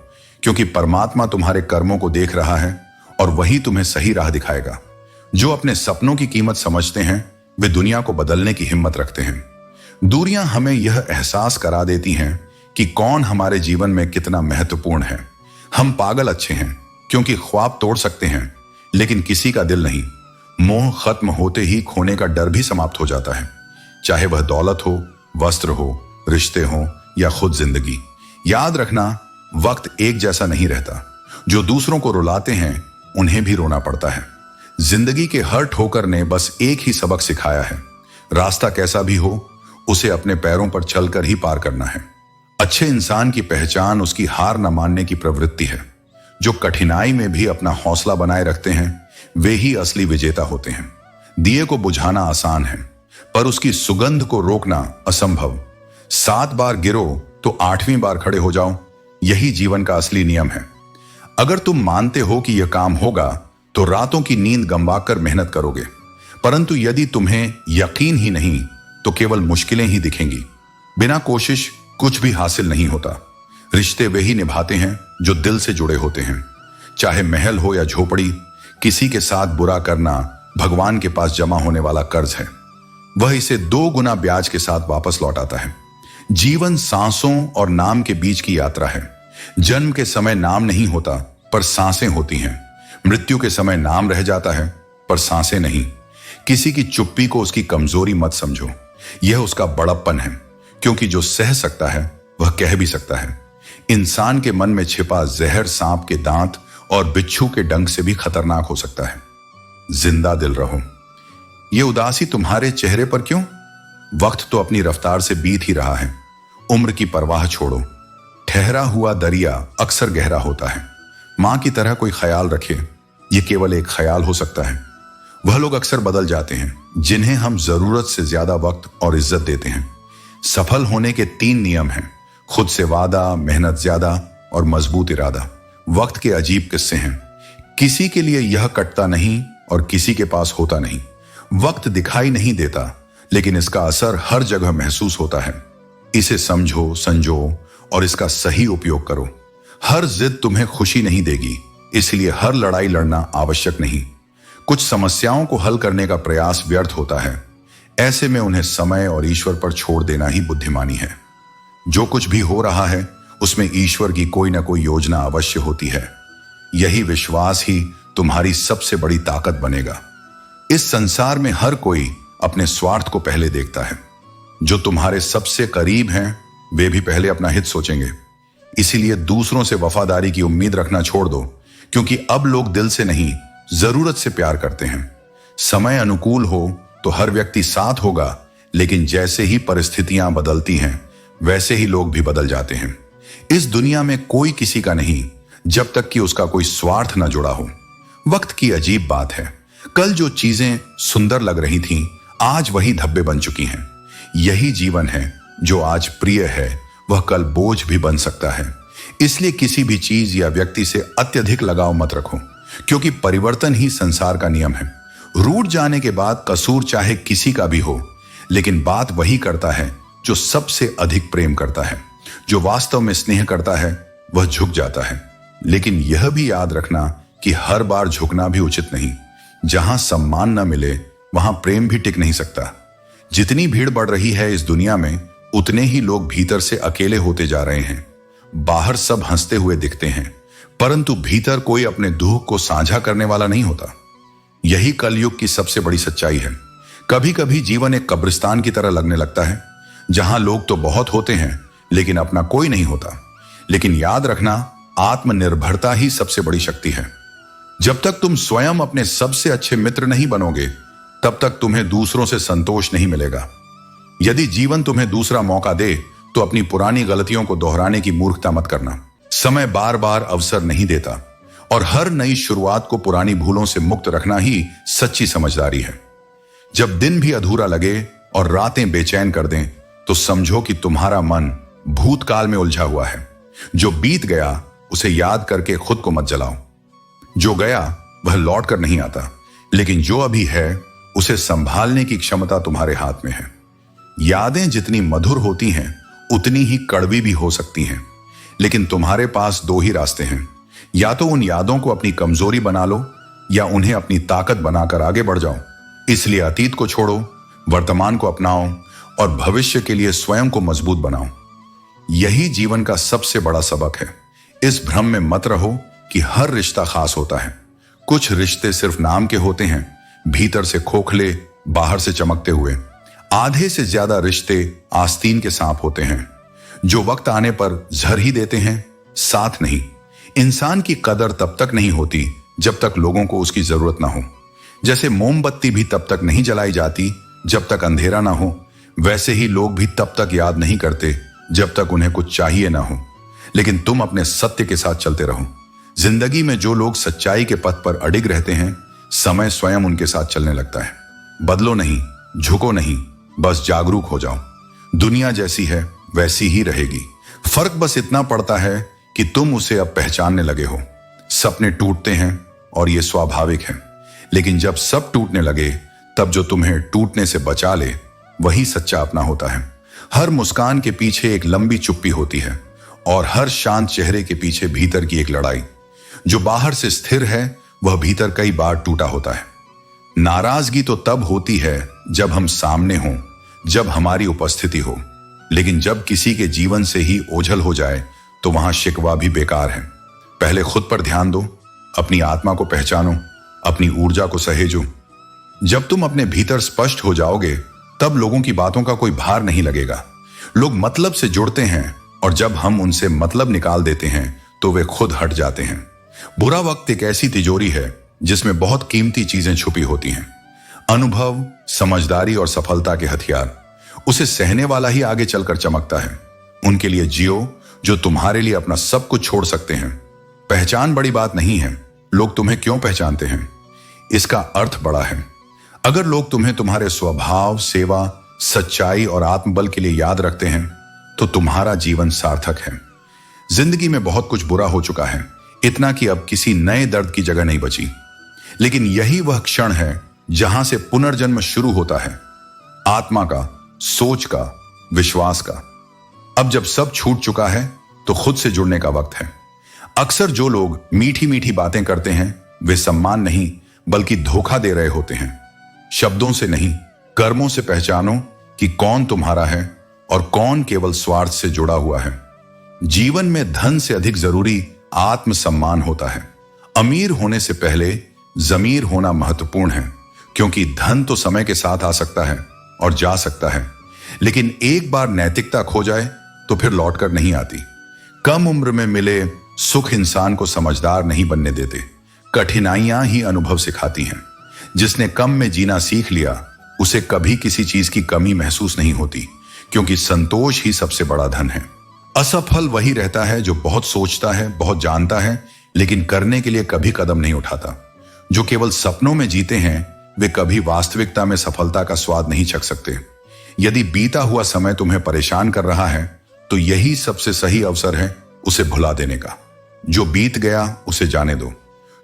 क्योंकि परमात्मा तुम्हारे कर्मों को देख रहा है और वही तुम्हें सही राह दिखाएगा। जो अपने सपनों की कीमत समझते हैं वे दुनिया को बदलने की हिम्मत रखते हैं। दूरियां हमें यह एहसास करा देती हैं कि कौन हमारे जीवन में कितना महत्वपूर्ण है। हम पागल अच्छे हैं क्योंकि ख्वाब तोड़ सकते हैं, लेकिन किसी का दिल नहीं। मोह खत्म होते ही खोने का डर भी समाप्त हो जाता है, चाहे वह दौलत हो, वस्त्र हो, रिश्ते हो या खुद जिंदगी। याद रखना, वक्त एक जैसा नहीं रहता। जो दूसरों को रुलाते हैं उन्हें भी रोना पड़ता है। जिंदगी के हर ठोकर ने बस एक ही सबक सिखाया है, रास्ता कैसा भी हो उसे अपने पैरों पर चलकर ही पार करना है। अच्छे इंसान की पहचान उसकी हार न मानने की प्रवृत्ति है। जो कठिनाई में भी अपना हौसला बनाए रखते हैं वे ही असली विजेता होते हैं। दिए को बुझाना आसान है, पर उसकी सुगंध को रोकना असंभव। 7 बार गिरो तो 8वीं बार खड़े हो जाओ, यही जीवन का असली नियम है। अगर तुम मानते हो कि यह काम होगा तो रातों की नींद गंवाकर मेहनत करोगे, परंतु यदि तुम्हें यकीन ही नहीं तो केवल मुश्किलें ही दिखेंगी। बिना कोशिश कुछ भी हासिल नहीं होता। रिश्ते वे ही निभाते हैं जो दिल से जुड़े होते हैं। चाहे महल हो या झोपड़ी, किसी के साथ बुरा करना भगवान के पास जमा होने वाला कर्ज है। वह इसे 2 गुना ब्याज के साथ वापस लौटाता है। जीवन सांसों और नाम के बीच की यात्रा है। जन्म के समय नाम नहीं होता पर सांसें होती हैं। मृत्यु के समय नाम रह जाता है पर सांसें नहीं। किसी की चुप्पी को उसकी कमजोरी मत समझो, यह उसका बड़प्पन है, क्योंकि जो सह सकता है वह कह भी सकता है। इंसान के मन में छिपा जहर सांप के दांत और बिच्छू के डंक से भी खतरनाक हो सकता है। जिंदा दिल रहो। यह उदासी तुम्हारे चेहरे पर क्यों? वक्त तो अपनी रफ्तार से बीत ही रहा है। उम्र की परवाह छोड़ो। ठहरा हुआ दरिया अक्सर गहरा होता है। मां की तरह कोई ख्याल रखे, यह केवल एक ख्याल हो सकता है। वह लोग अक्सर बदल जाते हैं जिन्हें हम जरूरत से ज्यादा वक्त और इज्जत देते हैं। सफल होने के 3 नियम हैं: खुद से वादा, मेहनत ज्यादा और मजबूत इरादा। वक्त के अजीब किस्से हैं। किसी के लिए यह कटता नहीं और किसी के पास होता नहीं। वक्त दिखाई नहीं देता, लेकिन इसका असर हर जगह महसूस होता है। इसे समझो, संजो और इसका सही उपयोग करो। हर जिद तुम्हें खुशी नहीं देगी, इसलिए हर लड़ाई लड़ना आवश्यक नहीं। कुछ समस्याओं को हल करने का प्रयास व्यर्थ होता है। ऐसे में उन्हें समय और ईश्वर पर छोड़ देना ही बुद्धिमानी है। जो कुछ भी हो रहा है उसमें ईश्वर की कोई ना कोई योजना अवश्य होती है। यही विश्वास ही तुम्हारी सबसे बड़ी ताकत बनेगा। इस संसार में हर कोई अपने स्वार्थ को पहले देखता है। जो तुम्हारे सबसे करीब हैं वे भी पहले अपना हित सोचेंगे। इसीलिए दूसरों से वफादारी की उम्मीद रखना छोड़ दो, क्योंकि अब लोग दिल से नहीं, जरूरत से प्यार करते हैं। समय अनुकूल हो तो हर व्यक्ति साथ होगा, लेकिन जैसे ही परिस्थितियां बदलती हैं वैसे ही लोग भी बदल जाते हैं। इस दुनिया में कोई किसी का नहीं जब तक कि उसका कोई स्वार्थ न जुड़ा हो। वक्त की अजीब बात है, कल जो चीजें सुंदर लग रही थीं आज वही धब्बे बन चुकी हैं। यही जीवन है, जो आज प्रिय है वह कल बोझ भी बन सकता है। इसलिए किसी भी चीज या व्यक्ति से अत्यधिक लगाव मत रखो, क्योंकि परिवर्तन ही संसार का नियम है। रूठ जाने के बाद कसूर चाहे किसी का भी हो, लेकिन बात वही करता है जो सबसे अधिक प्रेम करता है। जो वास्तव में स्नेह करता है वह झुक जाता है। लेकिन यह भी याद रखना कि हर बार झुकना भी उचित नहीं। जहां सम्मान न मिले वहां प्रेम भी टिक नहीं सकता। जितनी भीड़ बढ़ रही है इस दुनिया में, उतने ही लोग भीतर से अकेले होते जा रहे हैं। बाहर सब हंसते हुए दिखते हैं, परंतु भीतर कोई अपने दुख को साझा करने वाला नहीं होता। यही कलयुग की सबसे बड़ी सच्चाई है। कभी कभी जीवन एक कब्रिस्तान की तरह लगने लगता है, जहां लोग तो बहुत होते हैं लेकिन अपना कोई नहीं होता। लेकिन याद रखना, आत्मनिर्भरता ही सबसे बड़ी शक्ति है। जब तक तुम स्वयं अपने सबसे अच्छे मित्र नहीं बनोगे, तब तक तुम्हें दूसरों से संतोष नहीं मिलेगा। यदि जीवन तुम्हें दूसरा मौका दे तो अपनी पुरानी गलतियों को दोहराने की मूर्खता मत करना। समय बार बार अवसर नहीं देता और हर नई शुरुआत को पुरानी भूलों से मुक्त रखना ही सच्ची समझदारी है। जब दिन भी अधूरा लगे और रातें बेचैन कर दें, तो समझो कि तुम्हारा मन भूतकाल में उलझा हुआ है। जो बीत गया उसे याद करके खुद को मत जलाओ। जो गया वह लौट कर नहीं आता, लेकिन जो अभी है उसे संभालने की क्षमता तुम्हारे हाथ में है। यादें जितनी मधुर होती हैं उतनी ही कड़वी भी हो सकती हैं, लेकिन तुम्हारे पास दो ही रास्ते हैं। या तो उन यादों को अपनी कमजोरी बना लो या उन्हें अपनी ताकत बनाकर आगे बढ़ जाओ। इसलिए अतीत को छोड़ो, वर्तमान को अपनाओ और भविष्य के लिए स्वयं को मजबूत बनाओ। यही जीवन का सबसे बड़ा सबक है। इस भ्रम में मत रहो कि हर रिश्ता खास होता है। कुछ रिश्ते सिर्फ नाम के होते हैं, भीतर से खोखले, बाहर से चमकते हुए। आधे से ज्यादा रिश्ते आस्तीन के सांप होते हैं, जो वक्त आने पर जहर ही देते हैं, साथ नहीं। इंसान की कदर तब तक नहीं होती जब तक लोगों को उसकी जरूरत ना हो। जैसे मोमबत्ती भी तब तक नहीं जलाई जाती जब तक अंधेरा ना हो, वैसे ही लोग भी तब तक याद नहीं करते जब तक उन्हें कुछ चाहिए ना हो। लेकिन तुम अपने सत्य के साथ चलते रहो। जिंदगी में जो लोग सच्चाई के पथ पर अडिग रहते हैं, समय स्वयं उनके साथ चलने लगता है। बदलो नहीं, झुको नहीं, बस जागरूक हो जाओ। दुनिया जैसी है वैसी ही रहेगी। फर्क बस इतना पड़ता है कि तुम उसे अब पहचानने लगे हो। सपने टूटते हैं और ये स्वाभाविक है, लेकिन जब सब टूटने लगे तब जो तुम्हें टूटने से बचा ले वही सच्चा अपना होता है। हर मुस्कान के पीछे एक लंबी चुप्पी होती है और हर शांत चेहरे के पीछे भीतर की एक लड़ाई। जो बाहर से स्थिर है वह भीतर कई बार टूटा होता है। नाराजगी तो तब होती है जब हम सामने हों, जब हमारी उपस्थिति हो, लेकिन जब किसी के जीवन से ही ओझल हो जाए तो वहां शिकवा भी बेकार है। पहले खुद पर ध्यान दो, अपनी आत्मा को पहचानो, अपनी ऊर्जा को सहेजो। जब तुम अपने भीतर स्पष्ट हो जाओगे तब लोगों की बातों का कोई भार नहीं लगेगा। लोग मतलब से जुड़ते हैं और जब हम उनसे मतलब निकाल देते हैं तो वे खुद हट जाते हैं। बुरा वक्त एक ऐसी तिजोरी है जिसमें बहुत कीमती चीजें छुपी होती हैं। अनुभव, समझदारी और सफलता के हथियार। उसे सहने वाला ही आगे चलकर चमकता है। उनके लिए जियो जो तुम्हारे लिए अपना सब कुछ छोड़ सकते हैं। पहचान बड़ी बात नहीं है, लोग तुम्हें क्यों पहचानते हैं, इसका अर्थ बड़ा है। अगर लोग तुम्हें तुम्हारे स्वभाव, सेवा, सच्चाई और आत्मबल के लिए याद रखते हैं तो तुम्हारा जीवन सार्थक है। जिंदगी में बहुत कुछ बुरा हो चुका है, इतना कि अब किसी नए दर्द की जगह नहीं बची। लेकिन यही वह क्षण है जहां से पुनर्जन्म शुरू होता है, आत्मा का, सोच का, विश्वास का। अब जब सब छूट चुका है तो खुद से जुड़ने का वक्त है। अक्सर जो लोग मीठी मीठी बातें करते हैं वे सम्मान नहीं बल्कि धोखा दे रहे होते हैं। शब्दों से नहीं, कर्मों से पहचानो कि कौन तुम्हारा है और कौन केवल स्वार्थ से जुड़ा हुआ है। जीवन में धन से अधिक जरूरी आत्मसम्मान होता है। अमीर होने से पहले जमीर होना महत्वपूर्ण है, क्योंकि धन तो समय के साथ आ सकता है और जा सकता है, लेकिन एक बार नैतिकता खो जाए तो फिर लौटकर नहीं आती। कम उम्र में मिले सुख इंसान को समझदार नहीं बनने देते, कठिनाइयां ही अनुभव सिखाती हैं। जिसने कम में जीना सीख लिया उसे कभी किसी चीज की कमी महसूस नहीं होती, क्योंकि संतोष ही सबसे बड़ा धन है। असफल वही रहता है जो बहुत सोचता है, बहुत जानता है, लेकिन करने के लिए कभी कदम नहीं उठाता। जो केवल सपनों में जीते हैं वे कभी वास्तविकता में सफलता का स्वाद नहीं चख सकते। यदि बीता हुआ समय तुम्हें परेशान कर रहा है तो यही सबसे सही अवसर है उसे भुला देने का। जो बीत गया उसे जाने दो,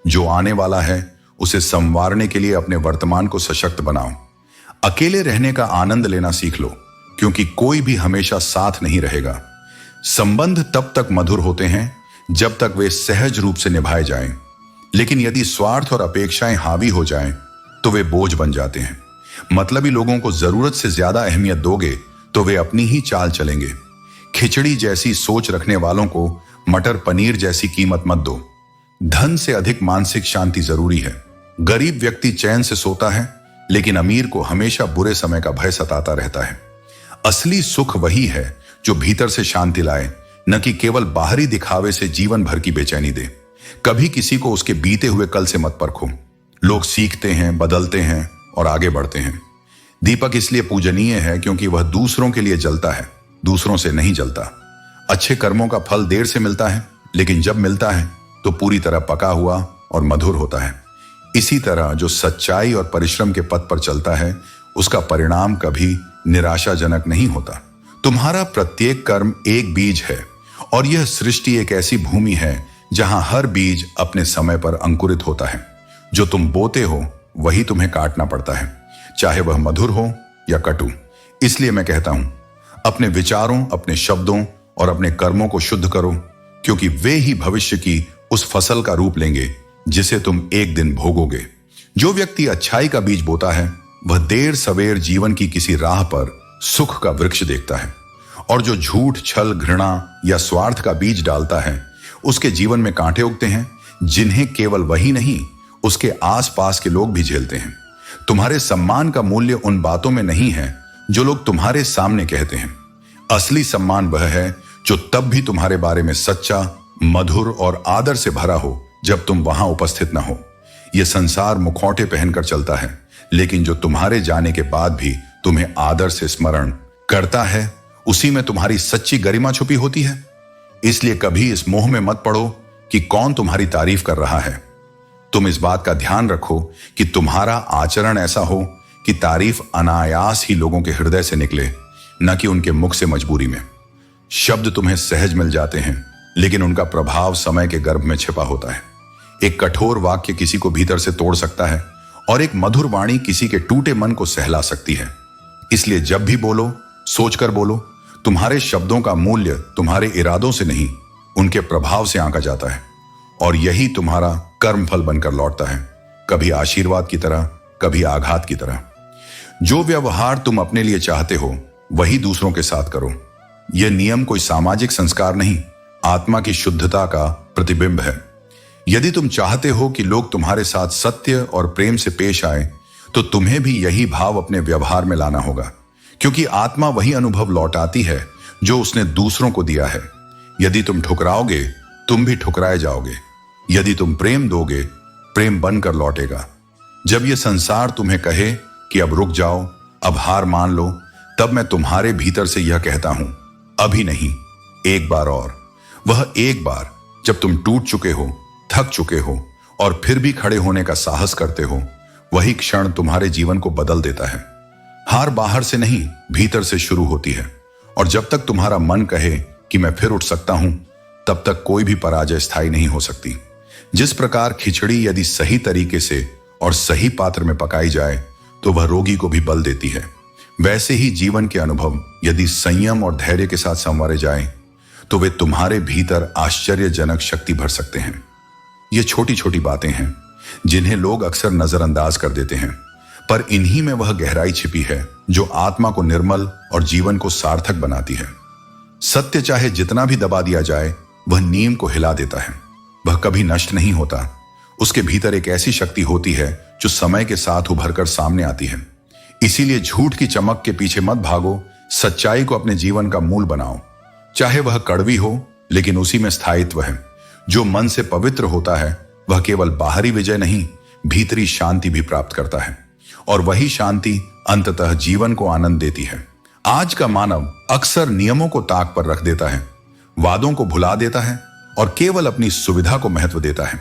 जो आने वाला है उसे संवारने के लिए अपने वर्तमान को सशक्त बनाओ। अकेले रहने का आनंद लेना सीख लो, क्योंकि कोई भी हमेशा साथ नहीं रहेगा। संबंध तब तक मधुर होते हैं जब तक वे सहज रूप से निभाए जाएं, लेकिन यदि स्वार्थ और अपेक्षाएं हावी हो जाएं तो वे बोझ बन जाते हैं। मतलबी लोगों को जरूरत से ज्यादा अहमियत दोगे तो वे अपनी ही चाल चलेंगे। खिचड़ी जैसी सोच रखने वालों को मटर पनीर जैसी कीमत मत दो। धन से अधिक मानसिक शांति जरूरी है। गरीब व्यक्ति चैन से सोता है, लेकिन अमीर को हमेशा बुरे समय का भय सताता रहता है। असली सुख वही है जो भीतर से शांति लाए, न कि केवल बाहरी दिखावे से जीवन भर की बेचैनी दे। कभी किसी को उसके बीते हुए कल से मत परखो। लोग सीखते हैं, बदलते हैं और आगे बढ़ते हैं। दीपक इसलिए पूजनीय है क्योंकि वह दूसरों के लिए जलता है, दूसरों से नहीं जलता। अच्छे कर्मों का फल देर से मिलता है, लेकिन जब मिलता है तो पूरी तरह पका हुआ और मधुर होता है। इसी तरह जो सच्चाई और परिश्रम के पथ पर चलता है, उसका परिणाम कभी निराशाजनक नहीं होता। तुम्हारा प्रत्येक कर्म एक बीज है और यह सृष्टि एक ऐसी भूमि है जहां हर बीज अपने समय पर अंकुरित होता है। जो तुम बोते हो वही तुम्हें काटना पड़ता है, चाहे वह मधुर हो या कटु। इसलिए मैं कहता हूं, अपने विचारों, अपने शब्दों और अपने कर्मों को शुद्ध करो, क्योंकि वे ही भविष्य की उस फसल का रूप लेंगे जिसे तुम एक दिन भोगोगे। जो व्यक्ति अच्छाई का बीज बोता है वह देर सवेर जीवन की किसी राह पर सुख का वृक्ष देखता है, और जो झूठ, छल, घृणा या स्वार्थ का बीज डालता है उसके जीवन में कांटे उगते हैं, जिन्हें केवल वही नहीं उसके आसपास के लोग भी झेलते हैं। तुम्हारे सम्मान का मूल्य उन बातों में नहीं है जो लोग तुम्हारे सामने कहते हैं। असली सम्मान वह है जो तब भी तुम्हारे बारे में सच्चा, मधुर और आदर से भरा हो जब तुम वहां उपस्थित न हो। यह संसार मुखौटे पहनकर चलता है, लेकिन जो तुम्हारे जाने के बाद भी तुम्हें आदर से स्मरण करता है, उसी में तुम्हारी सच्ची गरिमा छुपी होती है। इसलिए कभी इस मोह में मत पड़ो कि कौन तुम्हारी तारीफ कर रहा है। तुम इस बात का ध्यान रखो कि तुम्हारा आचरण ऐसा हो कि तारीफ अनायास ही लोगों के हृदय से निकले, न कि उनके मुख से मजबूरी में। शब्द तुम्हें सहज मिल जाते हैं, लेकिन उनका प्रभाव समय के गर्भ में छिपा होता है। एक कठोर वाक्य किसी को भीतर से तोड़ सकता है और एक मधुर वाणी किसी के टूटे मन को सहला सकती है। इसलिए जब भी बोलो, सोचकर बोलो। तुम्हारे शब्दों का मूल्य तुम्हारे इरादों से नहीं, उनके प्रभाव से आंका जाता है, और यही तुम्हारा कर्मफल बनकर लौटता है, कभी आशीर्वाद की तरह, कभी आघात की तरह। जो व्यवहार तुम अपने लिए चाहते हो वही दूसरों के साथ करो। यह नियम कोई सामाजिक संस्कार नहीं, आत्मा की शुद्धता का प्रतिबिंब है। यदि तुम चाहते हो कि लोग तुम्हारे साथ सत्य और प्रेम से पेश आए, तो तुम्हें भी यही भाव अपने व्यवहार में लाना होगा, क्योंकि आत्मा वही अनुभव लौटाती है जो उसने दूसरों को दिया है। यदि तुम ठुकराओगे, तुम भी ठुकराए जाओगे। यदि तुम प्रेम दोगे, प्रेम बनकर लौटेगा। जब यह संसार तुम्हें कहे कि अब रुक जाओ, अब हार मान लो, तब मैं तुम्हारे भीतर से यह कहता हूं, अभी नहीं, एक बार और। वह एक बार जब तुम टूट चुके हो, थक चुके हो और फिर भी खड़े होने का साहस करते हो, वही क्षण तुम्हारे जीवन को बदल देता है। हार बाहर से नहीं, भीतर से शुरू होती है, और जब तक तुम्हारा मन कहे कि मैं फिर उठ सकता हूं, तब तक कोई भी पराजय स्थायी नहीं हो सकती। जिस प्रकार खिचड़ी यदि सही तरीके से और सही पात्र में पकाई जाए तो वह रोगी को भी बल देती है, वैसे ही जीवन के अनुभव यदि संयम और धैर्य के साथ संवारे जाएं, तो वे तुम्हारे भीतर आश्चर्यजनक शक्ति भर सकते हैं। ये छोटी छोटी बातें हैं जिन्हें लोग अक्सर नजरअंदाज कर देते हैं, पर इन्हीं में वह गहराई छिपी है जो आत्मा को निर्मल और जीवन को सार्थक बनाती है। सत्य चाहे जितना भी दबा दिया जाए, वह नीम को हिला देता है। वह कभी नष्ट नहीं होता। उसके भीतर एक ऐसी शक्ति होती है जो समय के साथ उभरकर सामने आती है। इसीलिए झूठ की चमक के पीछे मत भागो, सच्चाई को अपने जीवन का मूल बनाओ। चाहे वह कड़वी हो, लेकिन उसी में स्थायित्व है। जो मन से पवित्र होता है वह केवल बाहरी विजय नहीं, भीतरी शांति भी प्राप्त करता है, और वही शांति अंततः जीवन को आनंद देती है। आज का मानव अक्सर नियमों को ताक पर रख देता है, वादों को भुला देता है और केवल अपनी सुविधा को महत्व देता है।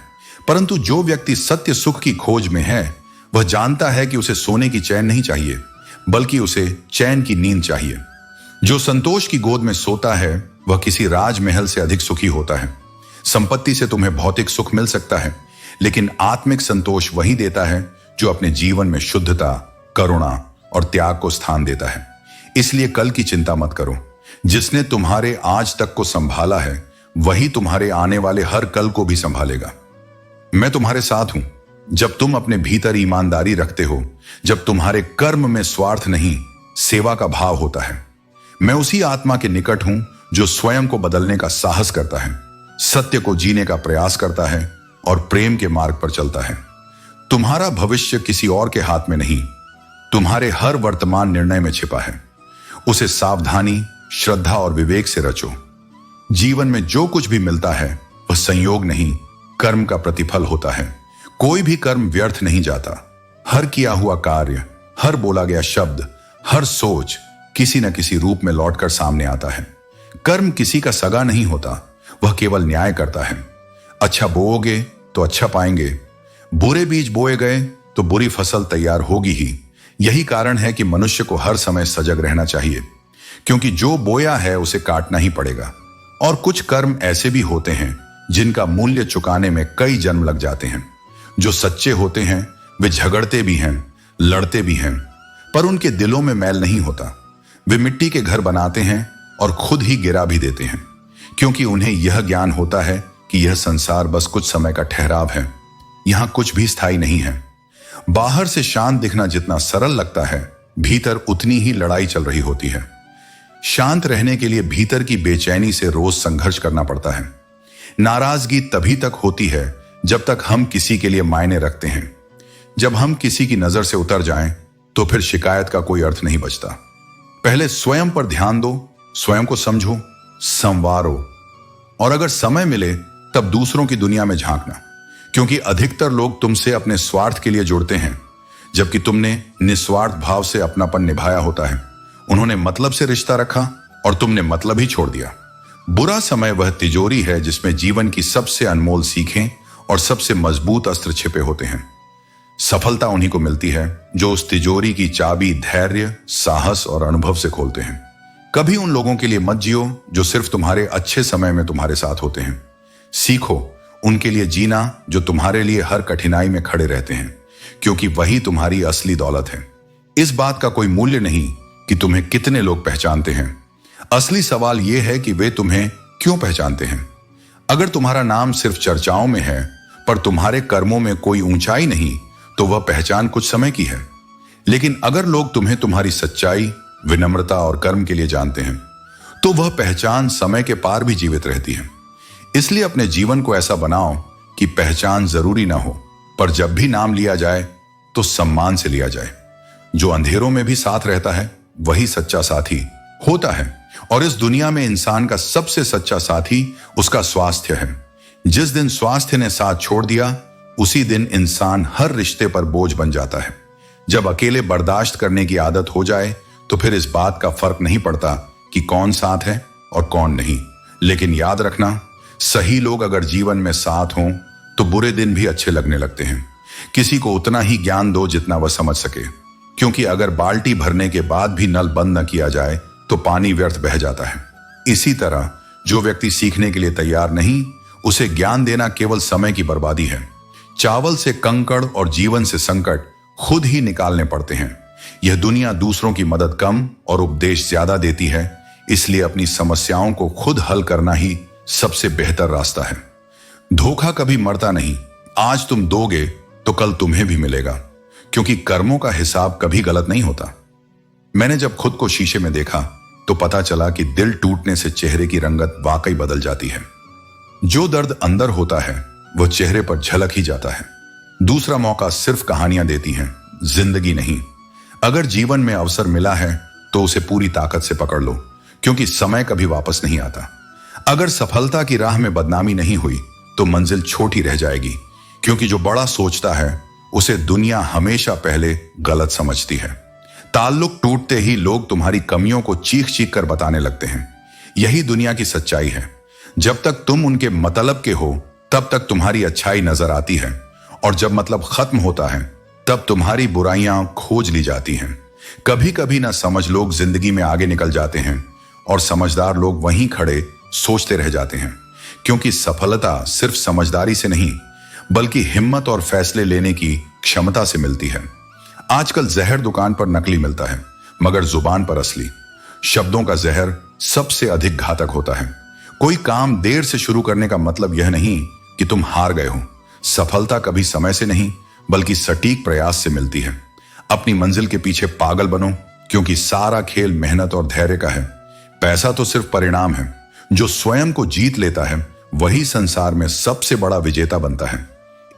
परंतु जो व्यक्ति सत्य सुख की खोज में है, वह जानता है कि उसे सोने की चैन नहीं चाहिए, बल्कि उसे चैन की नींद चाहिए। जो संतोष की गोद में सोता है वह किसी राजमहल से अधिक सुखी होता है। संपत्ति से तुम्हें भौतिक सुख मिल सकता है, लेकिन आत्मिक संतोष वही देता है जो अपने जीवन में शुद्धता, करुणा और त्याग को स्थान देता है। इसलिए कल की चिंता मत करो। जिसने तुम्हारे आज तक को संभाला है वही तुम्हारे आने वाले हर कल को भी संभालेगा। मैं तुम्हारे साथ हूं जब तुम अपने भीतर ईमानदारी रखते हो, जब तुम्हारे कर्म में स्वार्थ नहीं, सेवा का भाव होता है। मैं उसी आत्मा के निकट हूं जो स्वयं को बदलने का साहस करता है, सत्य को जीने का प्रयास करता है और प्रेम के मार्ग पर चलता है। तुम्हारा भविष्य किसी और के हाथ में नहीं, तुम्हारे हर वर्तमान निर्णय में छिपा है। उसे सावधानी, श्रद्धा और विवेक से रचो। जीवन में जो कुछ भी मिलता है वह संयोग नहीं, कर्म का प्रतिफल होता है। कोई भी कर्म व्यर्थ नहीं जाता। हर किया हुआ कार्य, हर बोला गया शब्द, हर सोच किसी न किसी रूप में लौटकर सामने आता है। कर्म किसी का सगा नहीं होता, वह केवल न्याय करता है। अच्छा बोओगे तो अच्छा पाएंगे, बुरे बीज बोए गए तो बुरी फसल तैयार होगी ही। यही कारण है कि मनुष्य को हर समय सजग रहना चाहिए, क्योंकि जो बोया है उसे काटना ही पड़ेगा। और कुछ कर्म ऐसे भी होते हैं जिनका मूल्य चुकाने में कई जन्म लग जाते हैं। जो सच्चे होते हैं वे झगड़ते भी हैं, लड़ते भी हैं, पर उनके दिलों में मैल नहीं होता। वे मिट्टी के घर बनाते हैं और खुद ही गिरा भी देते हैं, क्योंकि उन्हें यह ज्ञान होता है कि यह संसार बस कुछ समय का ठहराव है, यहां कुछ भी स्थायी नहीं है। बाहर से शांत दिखना जितना सरल लगता है, भीतर उतनी ही लड़ाई चल रही होती है। शांत रहने के लिए भीतर की बेचैनी से रोज संघर्ष करना पड़ता है। नाराजगी तभी तक होती है जब तक हम किसी के लिए मायने रखते हैं। जब हम किसी की नजर से उतर जाएं, तो फिर शिकायत का कोई अर्थ नहीं बचता। पहले स्वयं पर ध्यान दो, स्वयं को समझो, संवारो, और अगर समय मिले तब दूसरों की दुनिया में झांकना, क्योंकि अधिकतर लोग तुमसे अपने स्वार्थ के लिए जुड़ते हैं, जबकि तुमने निस्वार्थ भाव से अपनापन निभाया होता है। उन्होंने मतलब से रिश्ता रखा और तुमने मतलब ही छोड़ दिया। बुरा समय वह तिजोरी है जिसमें जीवन की सबसे अनमोल सीखें और सबसे मजबूत अस्त्र छिपे होते हैं। सफलता उन्हीं को मिलती है जो उस तिजोरी की चाबी धैर्य, साहस और अनुभव से खोलते हैं। कभी उन लोगों के लिए मत जियो जो सिर्फ तुम्हारे अच्छे समय में तुम्हारे साथ होते हैं। सीखो उनके लिए जीना जो तुम्हारे लिए हर कठिनाई में खड़े रहते हैं, क्योंकि वही तुम्हारी असली दौलत है। इस बात का कोई मूल्य नहीं कि तुम्हें कितने लोग पहचानते हैं। असली सवाल यह है कि वे तुम्हें क्यों पहचानते हैं। अगर तुम्हारा नाम सिर्फ चर्चाओं में है पर तुम्हारे कर्मों में कोई ऊंचाई नहीं, तो वह पहचान कुछ समय की है। लेकिन अगर लोग तुम्हें तुम्हारी सच्चाई, विनम्रता और कर्म के लिए जानते हैं, तो वह पहचान समय के पार भी जीवित रहती है। इसलिए अपने जीवन को ऐसा बनाओ कि पहचान जरूरी ना हो, पर जब भी नाम लिया जाए तो सम्मान से लिया जाए। जो अंधेरों में भी साथ रहता है वही सच्चा साथी होता है। और इस दुनिया में इंसान का सबसे सच्चा साथी उसका स्वास्थ्य है। जिस दिन स्वास्थ्य ने साथ छोड़ दिया, उसी दिन इंसान हर रिश्ते पर बोझ बन जाता है। जब अकेले बर्दाश्त करने की आदत हो जाए, तो फिर इस बात का फर्क नहीं पड़ता कि कौन साथ है और कौन नहीं। लेकिन याद रखना, सही लोग अगर जीवन में साथ हों तो बुरे दिन भी अच्छे लगने लगते हैं। किसी को उतना ही ज्ञान दो जितना वह समझ सके, क्योंकि अगर बाल्टी भरने के बाद भी नल बंद न किया जाए तो पानी व्यर्थ बह जाता है। इसी तरह जो व्यक्ति सीखने के लिए तैयार नहीं, उसे ज्ञान देना केवल समय की बर्बादी है। चावल से कंकड़ और जीवन से संकट खुद ही निकालने पड़ते हैं। यह दुनिया दूसरों की मदद कम और उपदेश ज्यादा देती है, इसलिए अपनी समस्याओं को खुद हल करना ही सबसे बेहतर रास्ता है। धोखा कभी मरता नहीं। आज तुम दोगे तो कल तुम्हें भी मिलेगा, क्योंकि कर्मों का हिसाब कभी गलत नहीं होता। मैंने जब खुद को शीशे में देखा तो पता चला कि दिल टूटने से चेहरे की रंगत वाकई बदल जाती है। जो दर्द अंदर होता है वह चेहरे पर झलक ही जाता है। दूसरा मौका सिर्फ कहानियां देती हैं, जिंदगी नहीं। अगर जीवन में अवसर मिला है तो उसे पूरी ताकत से पकड़ लो, क्योंकि समय कभी वापस नहीं आता। अगर सफलता की राह में बदनामी नहीं हुई तो मंजिल छोटी रह जाएगी, क्योंकि जो बड़ा सोचता है उसे दुनिया हमेशा पहले गलत समझती है। ताल्लुक टूटते ही लोग तुम्हारी कमियों को चीख चीख कर बताने लगते हैं। यही दुनिया की सच्चाई है। जब तक तुम उनके मतलब के हो तब तक तुम्हारी अच्छाई नजर आती है, और जब मतलब खत्म होता है तब तुम्हारी बुराइयां खोज ली जाती हैं। कभी कभी ना समझ लोग जिंदगी में आगे निकल जाते हैं और समझदार लोग वहीं खड़े सोचते रह जाते हैं, क्योंकि सफलता सिर्फ समझदारी से नहीं बल्कि हिम्मत और फैसले लेने की क्षमता से मिलती है। आजकल जहर दुकान पर नकली मिलता है, मगर जुबान पर असली। शब्दों का जहर सबसे अधिक घातक होता है। कोई काम देर से शुरू करने का मतलब यह नहीं कि तुम हार गए हो। सफलता कभी समय से नहीं बल्कि सटीक प्रयास से मिलती है। अपनी मंजिल के पीछे पागल बनो, क्योंकि सारा खेल मेहनत और धैर्य का है। पैसा तो सिर्फ परिणाम है। जो स्वयं को जीत लेता है वही संसार में सबसे बड़ा विजेता बनता है।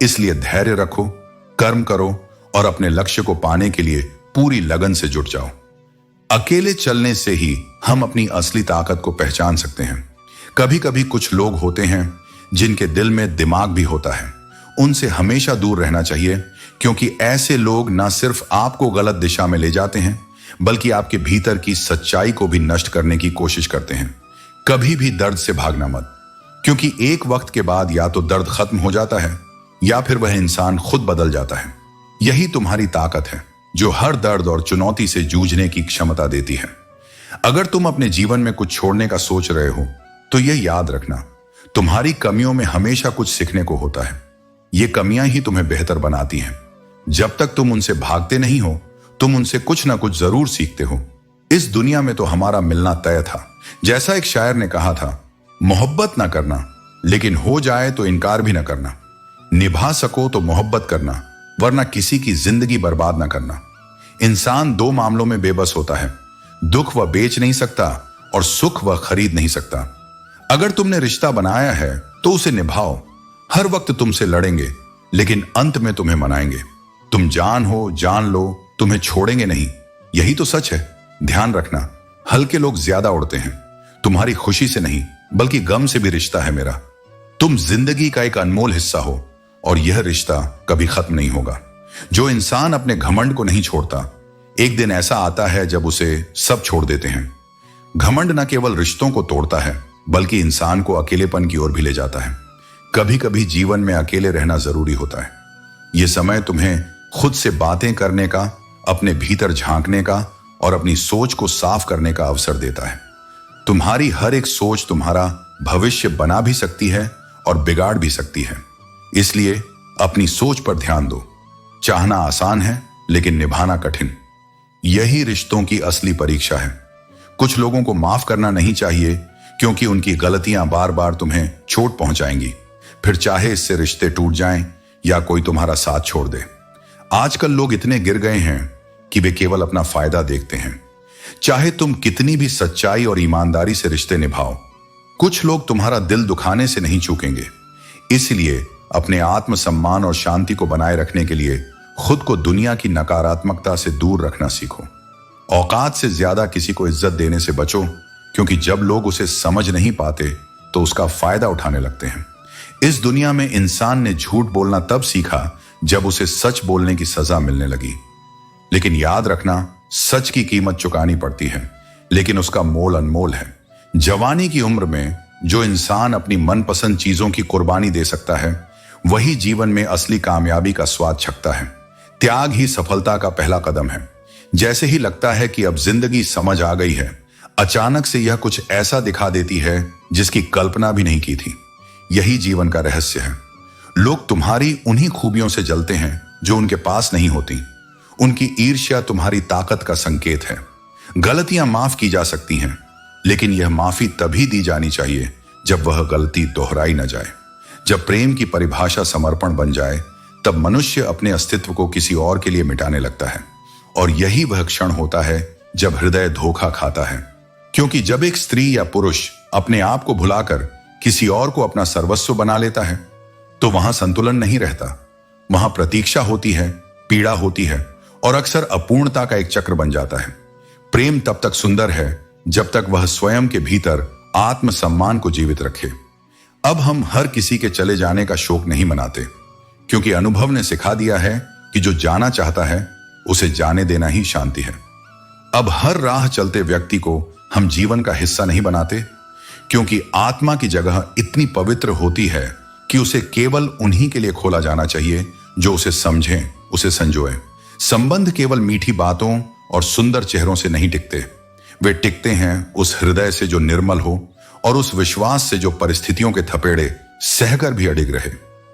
इसलिए धैर्य रखो, कर्म करो और अपने लक्ष्य को पाने के लिए पूरी लगन से जुट जाओ। अकेले चलने से ही हम अपनी असली ताकत को पहचान सकते हैं। कभी कभी कुछ लोग होते हैं जिनके दिल में दिमाग भी होता है, उनसे हमेशा दूर रहना चाहिए, क्योंकि ऐसे लोग न सिर्फ आपको गलत दिशा में ले जाते हैं बल्कि आपके भीतर की सच्चाई को भी नष्ट करने की कोशिश करते हैं। कभी भी दर्द से भागना मत, क्योंकि एक वक्त के बाद या तो दर्द खत्म हो जाता है या फिर वह इंसान खुद बदल जाता है। यही तुम्हारी ताकत है जो हर दर्द और चुनौती से जूझने की क्षमता देती है। अगर तुम अपने जीवन में कुछ छोड़ने का सोच रहे हो तो यह याद रखना, तुम्हारी कमियों में हमेशा कुछ सीखने को होता है। ये कमियां ही तुम्हें बेहतर बनाती हैं। जब तक तुम उनसे भागते नहीं हो, तुम उनसे कुछ ना कुछ जरूर सीखते हो। इस दुनिया में तो हमारा मिलना तय था। जैसा एक शायर ने कहा था, मोहब्बत ना करना, लेकिन हो जाए तो इनकार भी ना करना। निभा सको तो मोहब्बत करना, वरना किसी की जिंदगी बर्बाद ना करना। इंसान दो मामलों में बेबस होता है, दुख वह बेच नहीं सकता और सुख वह खरीद नहीं सकता। अगर तुमने रिश्ता बनाया है तो उसे निभाओ। हर वक्त तुमसे लड़ेंगे, लेकिन अंत में तुम्हें मनाएंगे। तुम जान हो, जान लो, तुम्हें छोड़ेंगे नहीं। यही तो सच है। ध्यान रखना, हल्के लोग ज्यादा उड़ते हैं। तुम्हारी खुशी से नहीं बल्कि गम से भी रिश्ता है मेरा। तुम जिंदगी का एक अनमोल हिस्सा हो और यह रिश्ता कभी खत्म नहीं होगा। जो इंसान अपने घमंड को नहीं छोड़ता, एक दिन ऐसा आता है जब उसे सब छोड़ देते हैं। घमंड न केवल रिश्तों को तोड़ता है बल्कि इंसान को अकेलेपन की ओर भी ले जाता है। कभी कभी जीवन में अकेले रहना जरूरी होता है। यह समय तुम्हें खुद से बातें करने का, अपने भीतर झांकने का और अपनी सोच को साफ करने का अवसर देता है। तुम्हारी हर एक सोच तुम्हारा भविष्य बना भी सकती है और बिगाड़ भी सकती है। इसलिए अपनी सोच पर ध्यान दो। चाहना आसान है लेकिन निभाना कठिन। यही रिश्तों की असली परीक्षा है। कुछ लोगों को माफ करना नहीं चाहिए क्योंकि उनकी गलतियां बार बार तुम्हें चोट पहुंचाएंगी, फिर चाहे इससे रिश्ते टूट जाएं या कोई तुम्हारा साथ छोड़ दे। आजकल लोग इतने गिर गए हैं कि वे केवल अपना फायदा देखते हैं। चाहे तुम कितनी भी सच्चाई और ईमानदारी से रिश्ते निभाओ, कुछ लोग तुम्हारा दिल दुखाने से नहीं चूकेंगे। इसलिए अपने आत्मसम्मान और शांति को बनाए रखने के लिए खुद को दुनिया की नकारात्मकता से दूर रखना सीखो। औकात से ज्यादा किसी को इज्जत देने से बचो, क्योंकि जब लोग उसे समझ नहीं पाते तो उसका फायदा उठाने लगते हैं। इस दुनिया में इंसान ने झूठ बोलना तब सीखा जब उसे सच बोलने की सजा मिलने लगी। लेकिन याद रखना, सच की कीमत चुकानी पड़ती है, लेकिन उसका मोल अनमोल है। जवानी की उम्र में जो इंसान अपनी मनपसंद चीजों की कुर्बानी दे सकता है, वही जीवन में असली कामयाबी का स्वाद चखता है। त्याग ही सफलता का पहला कदम है। जैसे ही लगता है कि अब जिंदगी समझ आ गई है, अचानक से यह कुछ ऐसा दिखा देती है जिसकी कल्पना भी नहीं की थी। यही जीवन का रहस्य है। लोग तुम्हारी उन्हीं खूबियों से जलते हैं जो उनके पास नहीं होती। उनकी ईर्ष्या तुम्हारी ताकत का संकेत है। गलतियां माफ की जा सकती हैं, लेकिन यह माफी तभी दी जानी चाहिए जब वह गलती दोहराई न जाए। जब प्रेम की परिभाषा समर्पण बन जाए, तब मनुष्य अपने अस्तित्व को किसी और के लिए मिटाने लगता है। और यही वह क्षण होता है जब हृदय धोखा खाता है। क्योंकि जब एक स्त्री या पुरुष अपने आप को भुलाकर किसी और को अपना सर्वस्व बना लेता है, तो वहां संतुलन नहीं रहता। वहां प्रतीक्षा होती है, पीड़ा होती है और अक्सर अपूर्णता का एक चक्र बन जाता है। प्रेम तब तक सुंदर है जब तक वह स्वयं के भीतर आत्मसम्मान को जीवित रखे। अब हम हर किसी के चले जाने का शोक नहीं मनाते, क्योंकि अनुभव ने सिखा दिया है कि जो जाना चाहता है उसे जाने देना ही शांति है। अब हर राह चलते व्यक्ति को हम जीवन का हिस्सा नहीं बनाते, क्योंकि आत्मा की जगह इतनी पवित्र होती है कि उसे केवल उन्हीं के लिए खोला जाना चाहिए जो उसे समझें, उसे संजोए। संबंध केवल मीठी बातों और सुंदर चेहरों से नहीं टिकते। वे टिकते हैं उस हृदय से जो निर्मल हो और उस विश्वास से जो परिस्थितियों के थपेड़े सहकर भी अडिग रहे।